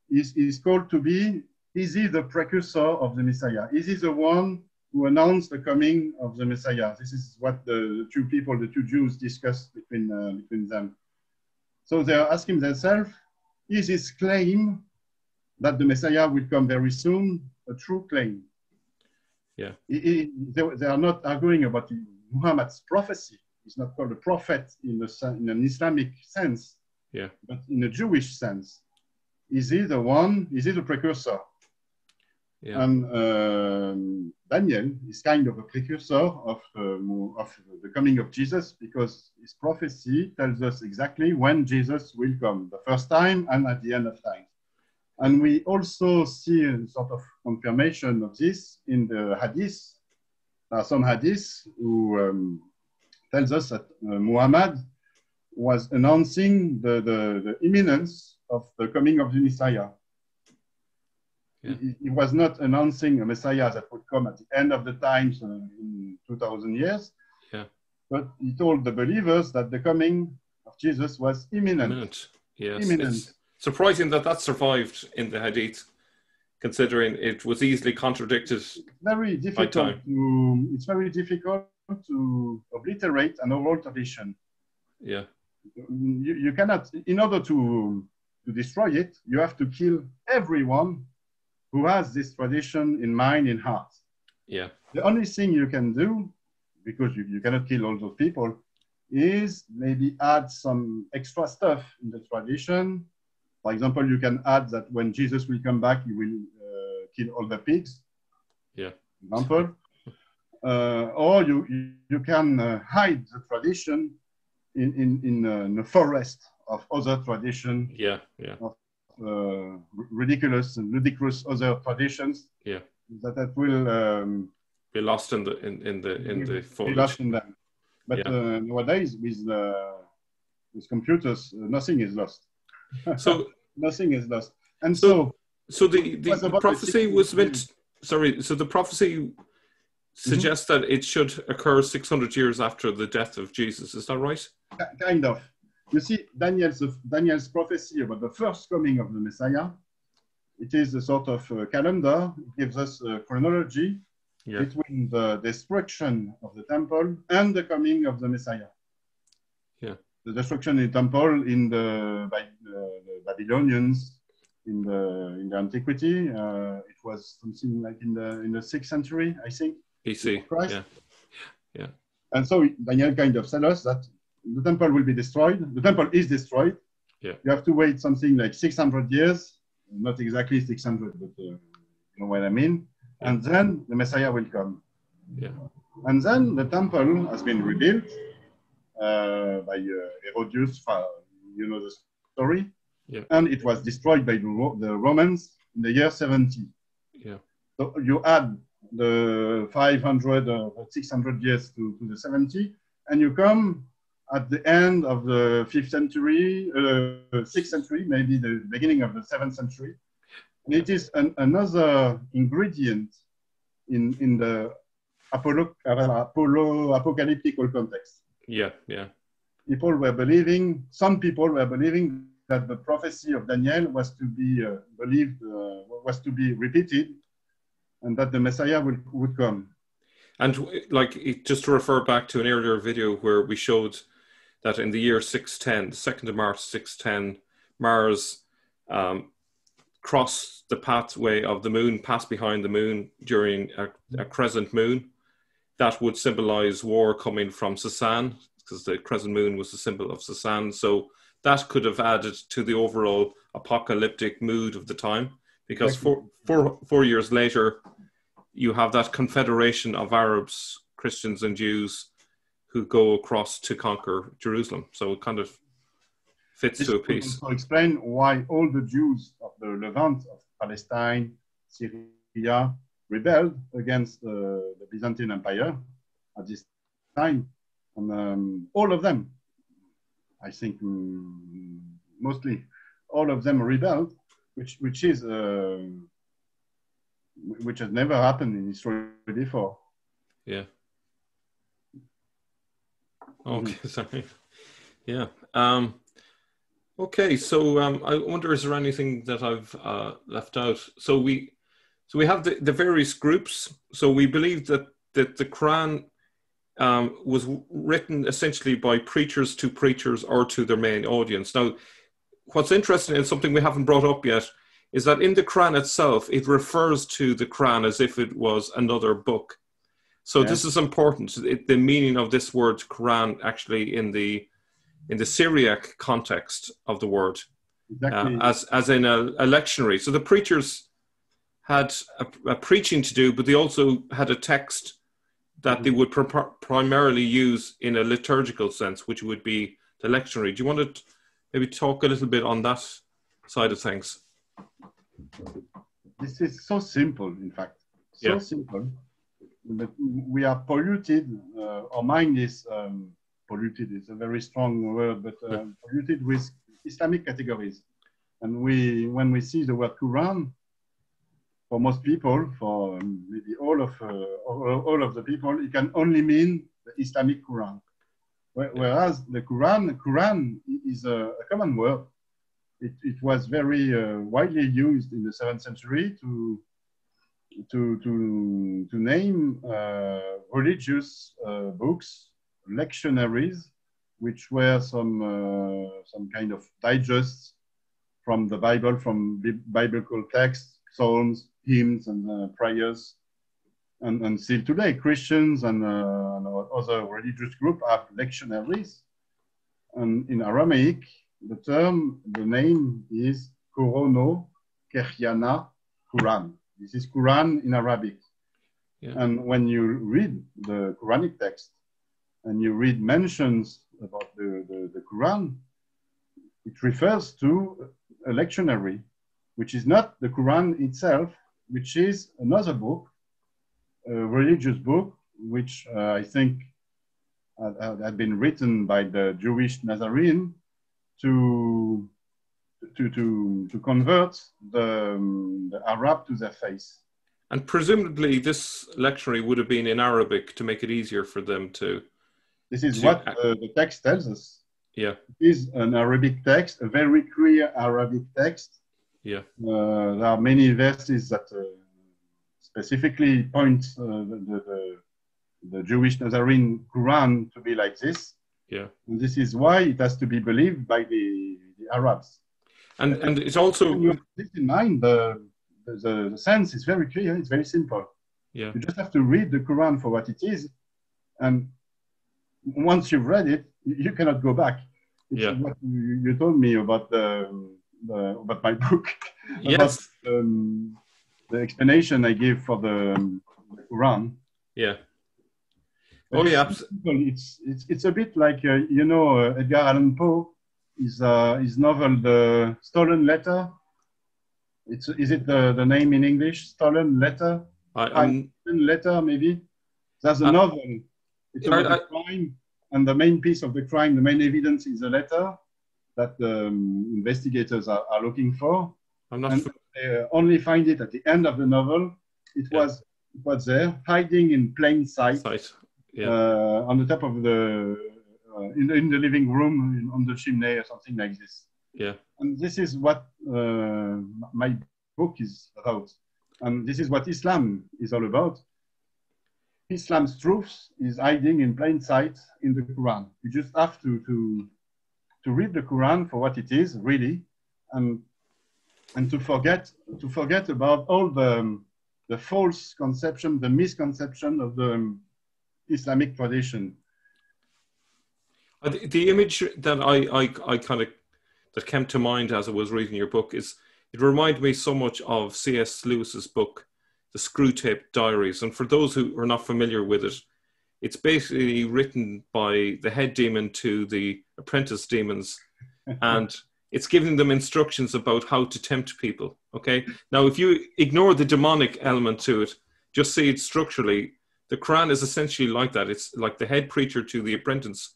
is called to be, is he the precursor of the Messiah? Is he the one who announced the coming of the Messiah? This is what the two people, the two Jews, discussed between them. So they are asking themselves, is his claim that the Messiah will come very soon a true claim? Yeah. They are not arguing about Muhammad's prophecy. He's not called a prophet in an Islamic sense, but in a Jewish sense. Is he the one? Is he the precursor? Yeah. And Daniel is kind of a precursor of the coming of Jesus, because his prophecy tells us exactly when Jesus will come, the first time and at the end of time. And we also see a sort of confirmation of this in the hadith. There are some hadiths who tells us that Muhammad was announcing the imminence of the coming of the Messiah. Yeah. He was not announcing a Messiah that would come at the end of the times in 2000 years, but he told the believers that the coming of Jesus was imminent. Yes. Imminent. It's surprising that survived in the Hadith, considering it was easily contradicted. It's very difficult to obliterate an oral tradition. Yeah. you cannot, in order to destroy it, you have to kill everyone who has this tradition in mind, in heart. Yeah. The only thing you can do, because you cannot kill all those people, is maybe add some extra stuff in the tradition. For example, you can add that when Jesus will come back, he will kill all the pigs. Yeah. Example. Or you can hide the tradition in a forest of other tradition. Yeah. Yeah. Of ridiculous and ludicrous other traditions. Yeah. That will be lost in the foliage. Be lost in them. But yeah. Nowadays with computers, nothing is lost. So nothing is lost. And so the prophecy was meant. Sorry. So the prophecy suggests that it should occur 600 years after the death of Jesus. Is that right? Kind of. You see, Daniel's prophecy about the first coming of the Messiah, it is a sort of calendar. It gives us a chronology between the destruction of the temple and the coming of the Messiah. Yeah. The destruction in the temple by the Babylonians in the antiquity. It was something like in the 6th century, I think. BC. Yeah. Yeah. And so Daniel kind of tells us that the temple will be destroyed. The temple is destroyed. Yeah. You have to wait something like 600 years, not exactly 600, but you know what I mean. Yeah. And then the Messiah will come. Yeah. And then the temple has been rebuilt by Herodias, you know the story. Yeah. And it was destroyed by the Romans in the year 70. Yeah. So you add the 500 or 600 years to the 70, and you come at the end of the 5th century, 6th century, maybe the beginning of the 7th century. And it is another ingredient in the apocalyptic context. Yeah, yeah. Some people were believing that the prophecy of Daniel was to be was to be repeated, and that the Messiah would come. And just to refer back to an earlier video where we showed that in the year 610, the 2nd of March 610, Mars crossed the pathway of the moon, passed behind the moon during a crescent moon. That would symbolize war coming from Sasan, because the crescent moon was the symbol of Sasan. So that could have added to the overall apocalyptic mood of the time, because four years later, you have that confederation of Arabs, Christians, and Jews who go across to conquer Jerusalem. So it kind of fits to a piece. To explain why all the Jews of the Levant, of Palestine, Syria, rebelled against the Byzantine Empire at this time. And all of them, I think mostly all of them rebelled, which has never happened in history before. Yeah. Okay, sorry. Yeah. Okay, so I wonder, is there anything that I've left out? So we have the various groups. So we believe that the Quran was written essentially by preachers to preachers or to their main audience. Now, what's interesting and something we haven't brought up yet is that in the Quran itself, it refers to the Quran as if it was another book. So this is important. The meaning of this word Quran actually in the Syriac context of the word, exactly. As in a lectionary. So the preachers had a preaching to do, but they also had a text that they would primarily use in a liturgical sense, which would be the lectionary. Do you want to maybe talk a little bit on that side of things? This is so simple, in fact. So simple. But we are polluted. Our mind is polluted. It's a very strong word, but polluted with Islamic categories. And when we see the word Quran, for most people, for maybe all of the people, it can only mean the Islamic Quran. Whereas the Quran is a common word. It was very widely used in the 7th century to name religious books, lectionaries, which were some kind of digests from the Bible, from biblical texts, psalms, hymns, and prayers. And still today, Christians and other religious groups have lectionaries. And in Aramaic, the name is Korono Kehyana Quran. This is Quran in Arabic. Yeah. And when you read the Quranic text and you read mentions about the Quran, it refers to a lectionary, which is not the Quran itself, which is another book, a religious book, which I think had been written by the Jewish Nazarene to convert the Arab to their faith. And presumably this lectionary would have been in Arabic to make it easier for them to... This is what the text tells us. Yeah. It is an Arabic text, a very clear Arabic text. Yeah. There are many verses that specifically point the Jewish Nazarene Quran to be like this. Yeah. And this is why it has to be believed by the Arabs. And it's also... When you have this in mind, the sense is very clear, it's very simple. Yeah. You just have to read the Quran for what it is. And once you've read it, you cannot go back. It's what you told me about about my book. Yes. About, the explanation I give for the Quran. Yeah. But it's a bit like Edgar Allan Poe, his novel The Stolen Letter. Is it the name in English? Stolen Letter. Stolen Letter, maybe. That's a novel. It's about a crime, and the main piece of the crime, the main evidence, is a letter that the investigators are looking for. They only find it at the end of the novel. It was there, hiding in plain sight. On the top of in the living room, on the chimney or something like this. Yeah. And this is what my book is about. And this is what Islam is all about. Islam's truth is hiding in plain sight in the Quran. You just have to read the Quran for what it is, really, and to forget about all the false conception, the misconception of the Islamic tradition. The image that I kind of that came to mind as I was reading your book is it reminded me so much of C.S. Lewis's book, The Screwtape Diaries. And for those who are not familiar with it, it's basically written by the head demon to the apprentice demons, and it's giving them instructions about how to tempt people. Okay. Now, if you ignore the demonic element to it, just see it structurally, the Quran is essentially like that. It's like the head preacher to the apprentice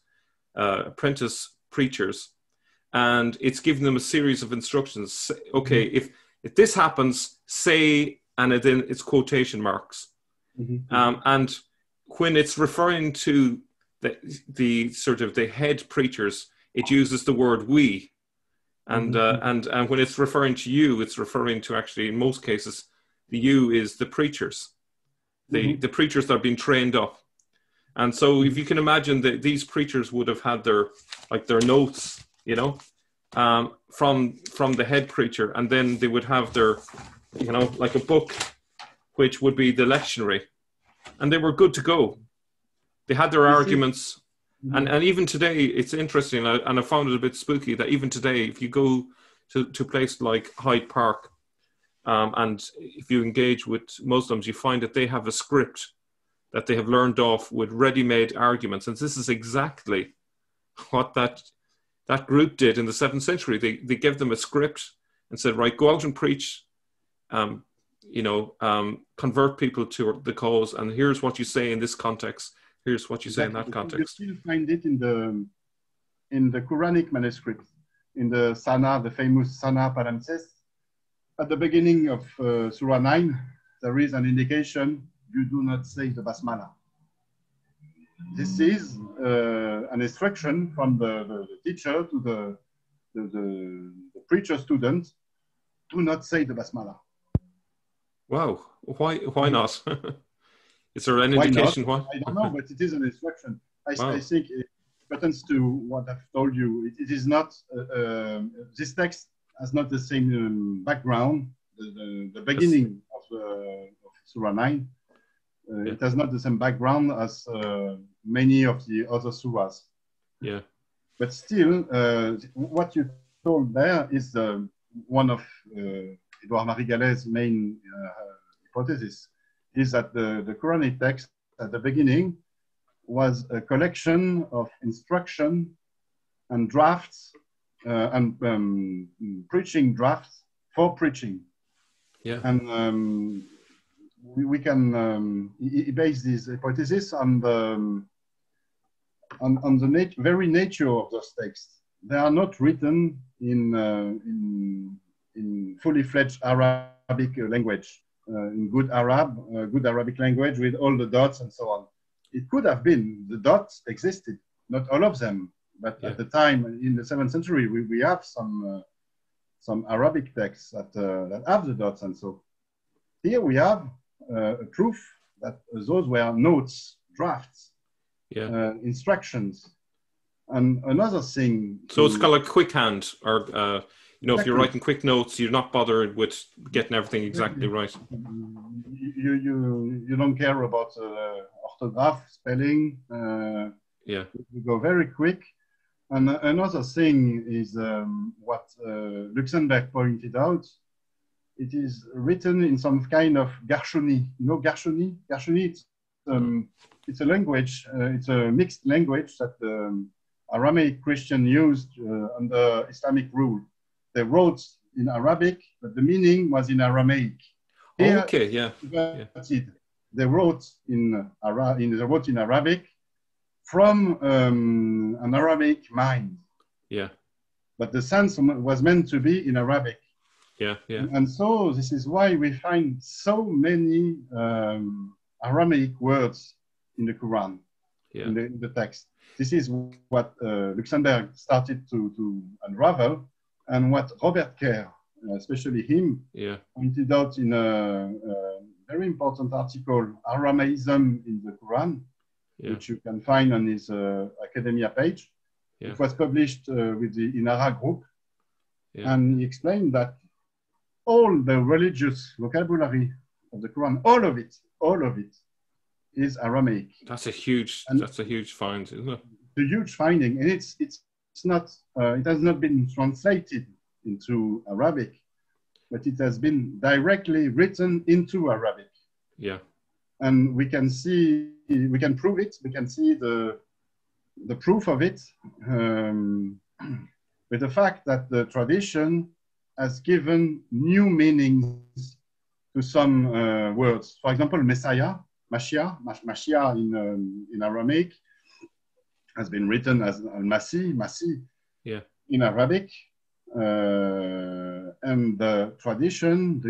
preachers, and it's giving them a series of instructions. Okay, if this happens, say, and then it's quotation marks. Mm-hmm. And when it's referring to the sort of the head preachers, it uses the word we. And and when it's referring to you, it's referring to, actually, in most cases, the you is the preachers, the preachers that are being trained up. And so if you can imagine that these preachers would have had their notes, from the head preacher, and then they would have their, like a book, which would be the lectionary, and they were good to go. They had their arguments. And even today, it's interesting, and I found it a bit spooky that even today, if you go to a place like Hyde Park, and if you engage with Muslims, you find that they have a script that they have learned off with ready-made arguments. And this is exactly what that group did in the 7th century. They gave them a script and said, right, go out and preach, convert people to the cause, and here's what you say in this context. Here's what you say in that context. You still find it in the Quranic manuscript, in the Sana, the famous Sana Palimpsest. At the beginning of Surah 9, there is an indication: you do not say the Basmala. This is an instruction from the teacher to the preacher student: do not say the Basmala. Wow, why not? Is there an indication why? I don't know, but it is an instruction. I think pertains to what I've told you. It is not, this text has not the same background. The beginning of Surah 9, it has not the same background as many of the other surahs. Yeah. But still, what you told there is one of Edouard Marie Gallet's main hypothesis, is that the Quranic text at the beginning was a collection of instruction and drafts and preaching drafts for preaching. Yeah. And we can base this hypothesis on the very nature of those texts. They are not written in fully fledged Arabic language, in good Arabic language with all the dots and so on. It could have been, the dots existed, not all of them, but at the time in the 7th century, we have some Arabic texts that have the dots, and so here we have a proof that those were notes, drafts, instructions. And another thing. So it's kind of like quick hand, or if you're writing quick notes, you're not bothered with getting everything exactly right. You don't care about orthograph, spelling. You go very quick. And another thing is what Luxembourg pointed out. It is written in some kind of Garshoni. You know Garshoni? Garshoni, it's a language. It's a mixed language that Aramaic Christian used under Islamic rule. They wrote in Arabic, but the meaning was in Aramaic. Here, that's it. They wrote in Arabic from an Aramaic mind. Yeah. But the sense was meant to be in Arabic. Yeah. And so this is why we find so many Aramaic words in the Quran, in the text. This is what Luxembourg started to unravel, and what Robert Kerr, especially him, pointed out in a very important article, Aramaism in the Quran, which you can find on his academia page. It was published with the Inara group, and he explained that all the religious vocabulary of the Quran, all of it is Aramaic. That's a huge find, isn't it? A huge finding, and it's not it has not been translated into Arabic, but it has been directly written into Arabic. Yeah. And we can prove it. We can see the proof of it with the fact that the tradition has given new meanings to some words. For example, Messiah, Mashiach in Aramaic has been written as Al-Masih, in Arabic. And the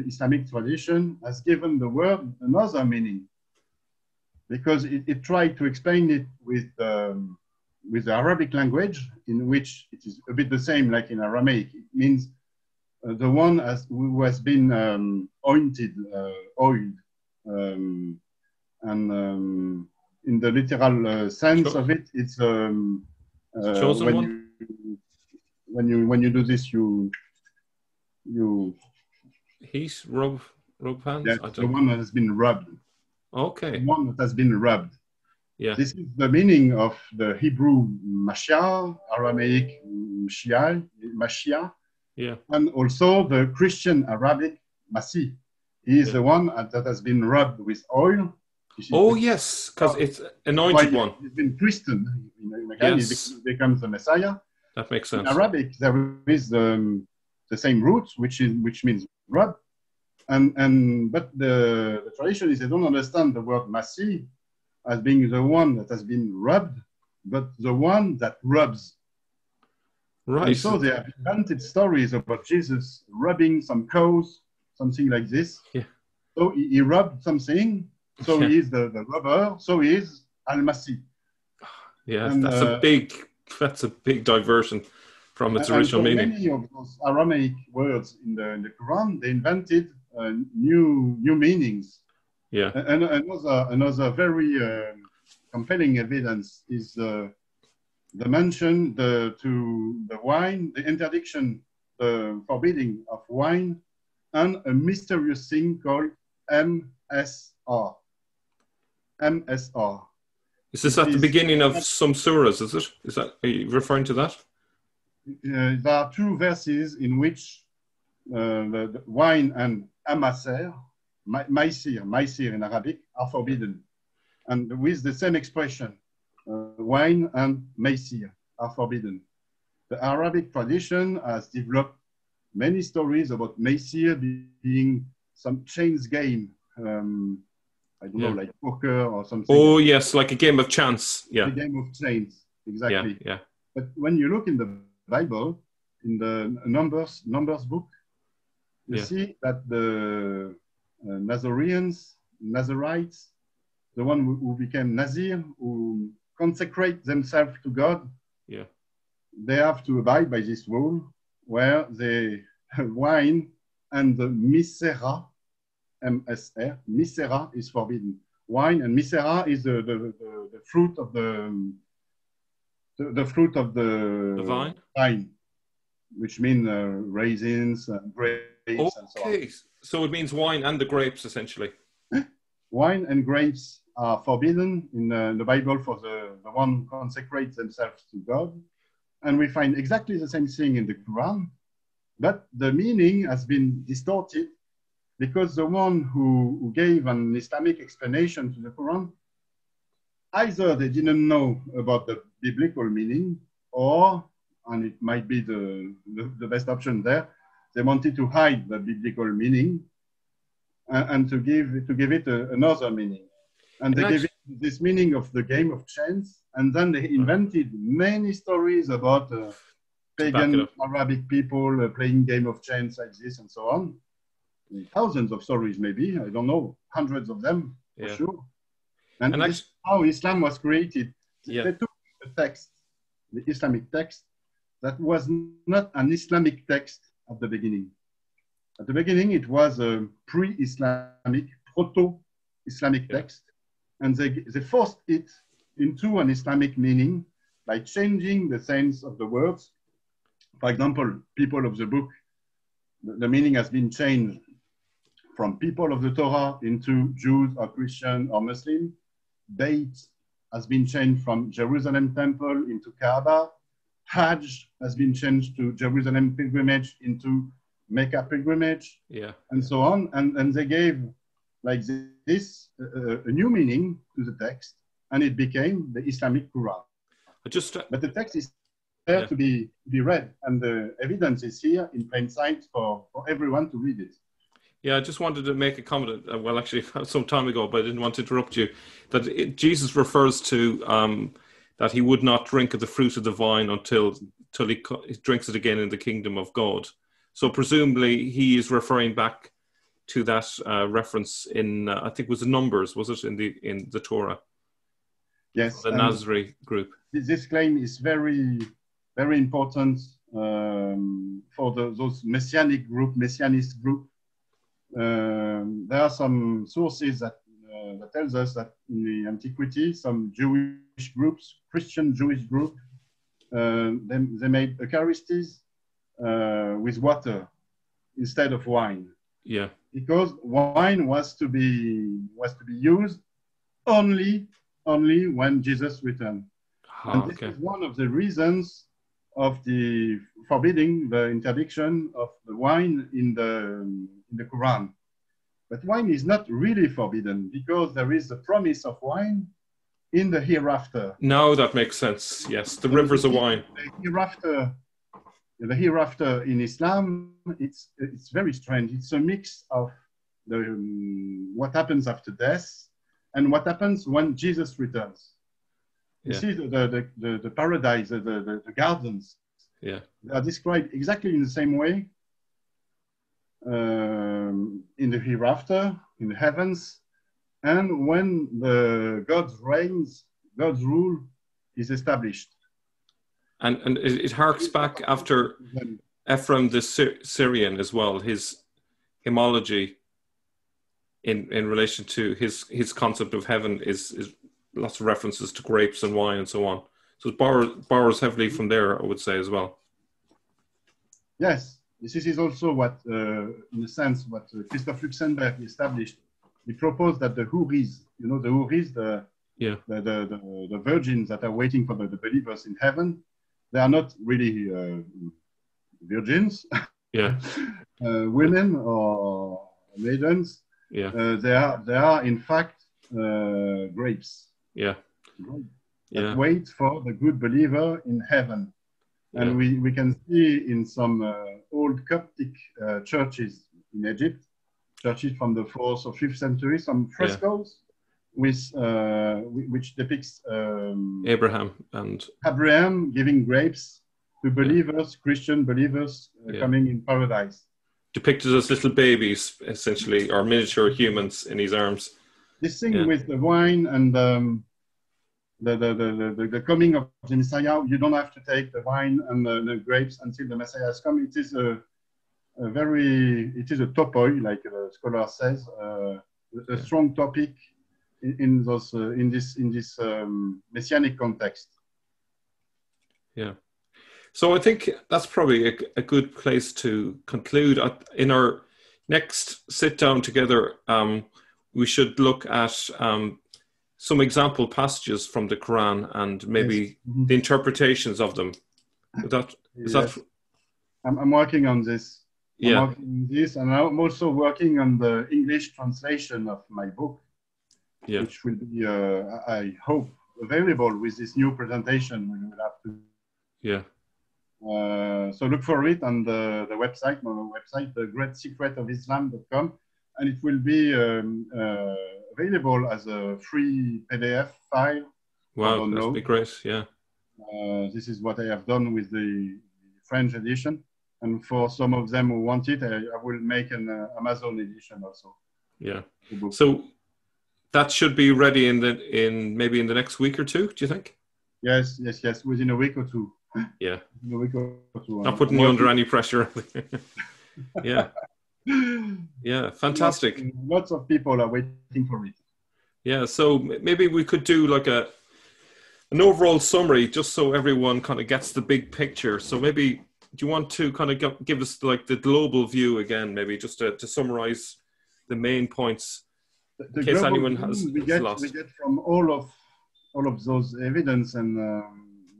Islamic tradition has given the word another meaning, because it tried to explain it with the Arabic language, in which it is a bit the same like in Aramaic. It means the one who has been oiled, and in the literal sense of it, it's chosen one. When you do this, you heat, rub hands. That's the one that has been rubbed. Okay. The one that has been rubbed. Yeah. This is the meaning of the Hebrew Mashiach, Aramaic Mashiach, and also the Christian Arabic Masih. He is the one that has been rubbed with oil. Oh yes, because it's anointed one. He's been christened. He becomes the Messiah. That makes sense. In Arabic, there is the same root, which means rub, but the tradition is they don't understand the word Masih as being the one that has been rubbed, but the one that rubs. Right. And so they have invented stories about Jesus rubbing some cows, something like this. Yeah. So he rubbed something. So he is the rubber. So he is Al-Masih. Yeah, and that's a big diversion from its original meaning. Many of those Aramaic words in the Quran, they invented new meanings. Yeah. And another very compelling evidence is the mention to the wine, the interdiction, the forbidding of wine, and a mysterious thing called MSR. MSR. Is this at the beginning of some surahs, is it? Are you referring to that? There are two verses in which the wine and amaser, maisir in Arabic, are forbidden. And with the same expression, wine and maisir are forbidden. The Arabic tradition has developed many stories about maisir being some chance game. I don't know, like poker or something. Oh, yes, like a game of chance. Yeah. A game of chance, exactly. Yeah. But when you look in the Bible, in the Numbers book, you see that the Nazarites, the one who became Nazir, who consecrate themselves to God, they have to abide by this rule where the wine and the misera, MSR, misera is forbidden. Wine and misera is the fruit of the fruit of the vine, which mean raisins and grapes and so on. Okay, so it means wine and the grapes essentially. Wine and grapes are forbidden in the Bible for the one who consecrates themselves to God. And we find exactly the same thing in the Quran, but the meaning has been distorted because the one who gave an Islamic explanation to the Quran, either they didn't know about the biblical meaning, or, and it might be the best option there, they wanted to hide the biblical meaning and to give it another meaning. And they gave it this meaning of the game of chance, and then they invented many stories about pagan Arabic people playing game of chance like this and so on. Thousands of stories, maybe, I don't know, hundreds of them, for sure. And this is how Islam was created. They took a text, the Islamic text, that was not an Islamic text at the beginning. At the beginning, it was a pre-Islamic, proto-Islamic text, and they forced it into an Islamic meaning by changing the sense of the words. For example, people of the book, the meaning has been changed from people of the Torah into Jews or Christian or Muslim. Date has been changed from Jerusalem temple into Kaaba. Hajj has been changed to Jerusalem pilgrimage into Mecca pilgrimage, and so on. And they gave like this a new meaning to the text, and it became the Islamic Quran. But the text is there to be read, and the evidence is here in plain sight for everyone to read it. Yeah, I just wanted to make a comment, well, actually, some time ago, but I didn't want to interrupt you, that Jesus refers to that he would not drink of the fruit of the vine until he drinks it again in the kingdom of God. So presumably he is referring back to that reference in, I think it was the Numbers, was it, in the Torah? Yes. The Nazari group. This claim is very, very important for those messianist group. There are some sources that tells us that in the antiquity, some Jewish groups, Christian Jewish group, they made Eucharisties with water instead of wine. Yeah. Because wine was to be used only when Jesus returned. And this is one of the reasons of the forbidding the interdiction of the wine in the Quran. But wine is not really forbidden because there is a promise of wine in the hereafter. No, that makes sense. Yes, the rivers of wine. The hereafter in Islam, it's very strange. It's a mix of what happens after death and what happens when Jesus returns. You see the paradise, the gardens. Yeah, they are described exactly in the same way in the hereafter, in the heavens, and when God's reigns, God's rule is established. And it harks back after Ephraim the Syrian as well, his hymnology in relation to his concept of heaven is lots of references to grapes and wine and so on. So it borrows heavily from there, I would say, as well. Yes, this is also what, in a sense, what Christoph Luxemburg established. He proposed that the Houris, you know, the Houris, the virgins that are waiting for the believers in heaven, they are not really virgins, yeah, women or maidens. Yeah, they are in fact grapes. Yeah, that wait for the good believer in heaven. And we can see in some old Coptic churches in Egypt, churches from the 4th or 5th century, some frescoes with which depicts Abraham giving grapes to believers, Christian believers coming in paradise. Depicted as little babies, essentially, or miniature humans in his arms. This thing with the wine and the coming of the Messiah, you don't have to take the wine and the grapes until the Messiah has come. It is a topoi, like the scholar says, a strong topic in this messianic context. Yeah. So I think that's probably a good place to conclude. In our next sit down together, we should look at some example passages from the Quran and maybe the interpretations of them. I'm working on this. I'm working on this, and I'm also working on the English translation of my book, which will be, I hope, available with this new presentation. We will have to. So look for it on the website, my website, thegreatsecretofislam.com, and it will be available as a free PDF file. Wow, that'd be great, yeah. This is what I have done with the French edition, and for some of them who want it, I will make an Amazon edition also. Yeah, so that should be ready maybe in the next week or two, do you think? Yes, within a week or two. Yeah. Not putting you under any pressure. Yeah, fantastic. Lots of people are waiting for it. Yeah, so maybe we could do like an overall summary just so everyone kind of gets the big picture. So maybe, do you want to kind of give us like the global view again, maybe just to summarize the main points in case anyone has lost. We get from all of those evidence and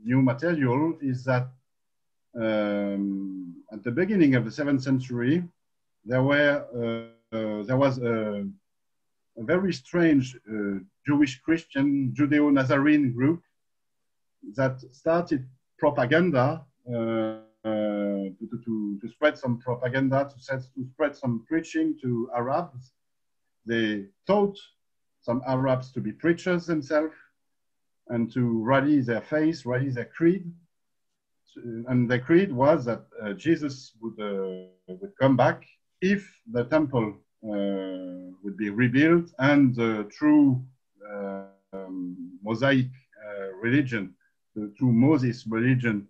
new material is that at the beginning of the 7th century, there was a very strange Jewish Christian Judeo-Nazarene group that started propaganda to spread some propaganda, to spread some preaching to Arabs. They taught some Arabs to be preachers themselves and to rally their faith, rally their creed. And the creed was that Jesus would come back if the temple would be rebuilt and the true Mosaic religion, the true Moses religion,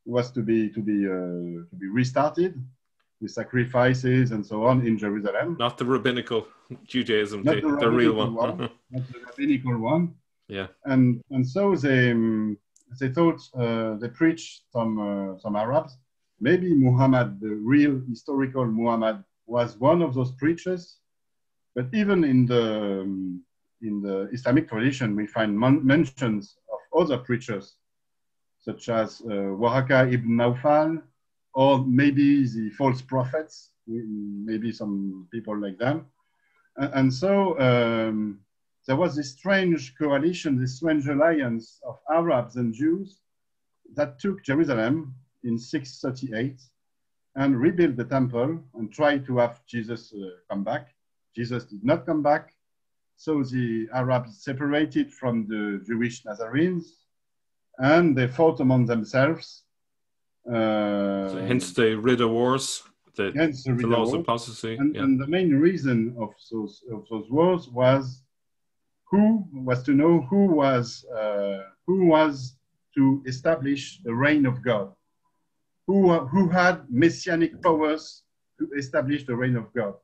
was to be restarted with sacrifices and so on in Jerusalem. Not the rabbinical Judaism, the real one. Not the rabbinical one. Yeah. And so they thought they preached some Arabs. Maybe Muhammad, the real historical Muhammad, was one of those preachers. But even in the Islamic tradition, we find mentions of other preachers, such as Waraka ibn Nawfal, or maybe the false prophets, maybe some people like them. And so there was this strange coalition, this strange alliance of Arabs and Jews that took Jerusalem in 638 and rebuilt the temple and tried to have Jesus come back. Jesus did not come back. So the Arabs separated from the Jewish Nazarenes and they fought among themselves. So hence the Ridda Wars, the laws of apostasy. And the main reason of those wars was who was to establish the reign of God, who had messianic powers to establish the reign of God.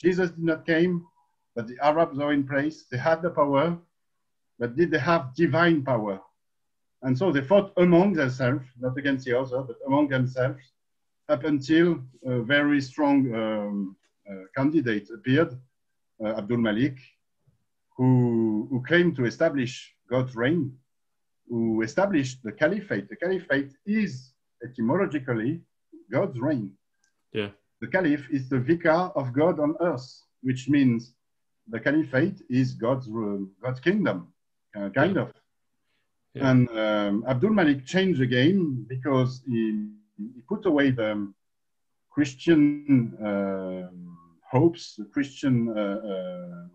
Jesus did not came, but the Arabs are in place. They had the power, but did they have divine power? And so they fought among themselves, not against the other, but among themselves, up until a very strong candidate appeared, Abdul Malik, who claimed to establish God's reign, who established the caliphate. The caliphate is etymologically God's reign. Yeah. The caliph is the vicar of God on earth, which means the caliphate is God's kingdom, kind of. Yeah. And Abdul Malik changed the game because he put away the Christian hopes, the Christian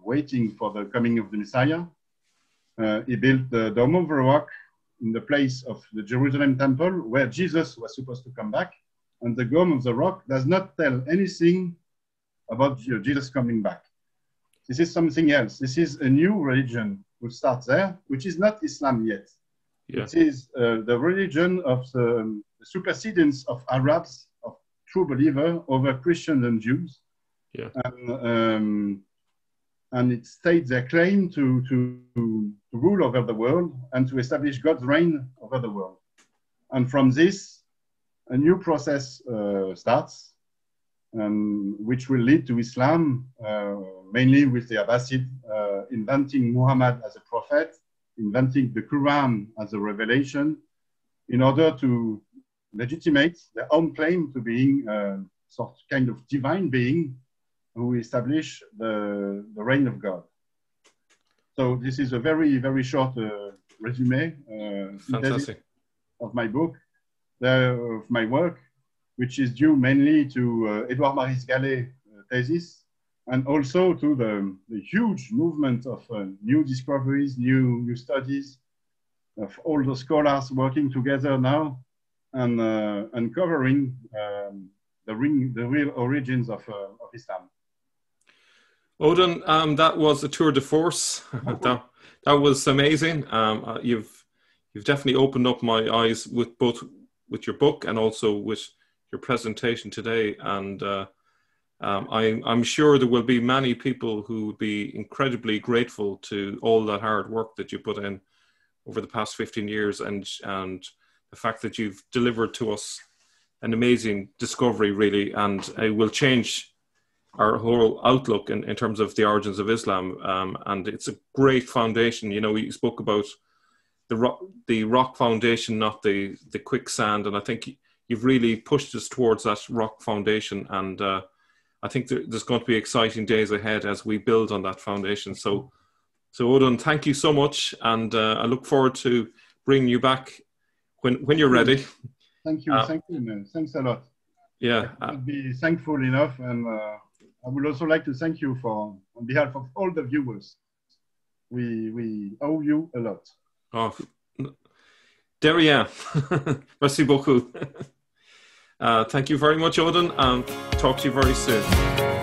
waiting for the coming of the Messiah. He built the Dome of the Rock in the place of the Jerusalem temple where Jesus was supposed to come back. And the Dome of the Rock does not tell anything about Jesus coming back. This is something else. This is a new religion which starts there, which is not Islam yet. Yeah. It is the religion of the supersedence of Arabs, of true believer, over Christians and Jews. Yeah. And it states their claim to rule over the world and to establish God's reign over the world. And from this, a new process starts, which will lead to Islam, mainly with the Abbasid inventing Muhammad as a prophet, inventing the Quran as a revelation, in order to legitimate their own claim to being sort of kind of divine being who establish the reign of God. So this is a very, very short resume of my book, of my work, which is due mainly to Edouard Maurice Gallet thesis, and also to the huge movement of new discoveries, new studies, of all the scholars working together now and uncovering the real origins of Islam. Odin, that was a tour de force. that was amazing. You've definitely opened up my eyes with both with your book and also with your presentation today. And I'm sure there will be many people who would be incredibly grateful to all that hard work that you put in over the past 15 years and the fact that you've delivered to us an amazing discovery, really, and it will change our whole outlook in terms of the origins of Islam. And it's a great foundation. You know, we spoke about the rock foundation, not the quicksand. And I think you've really pushed us towards that rock foundation. And I think there's going to be exciting days ahead as we build on that foundation. So Odin, thank you so much. And I look forward to bringing you back when you're ready. Thank you. Thank you, man. Thanks a lot. Yeah. I would be thankful enough. And I would also like to thank you on behalf of all the viewers. We owe you a lot. Oh, de rien. Merci beaucoup. Thank you very much, Odin, and talk to you very soon.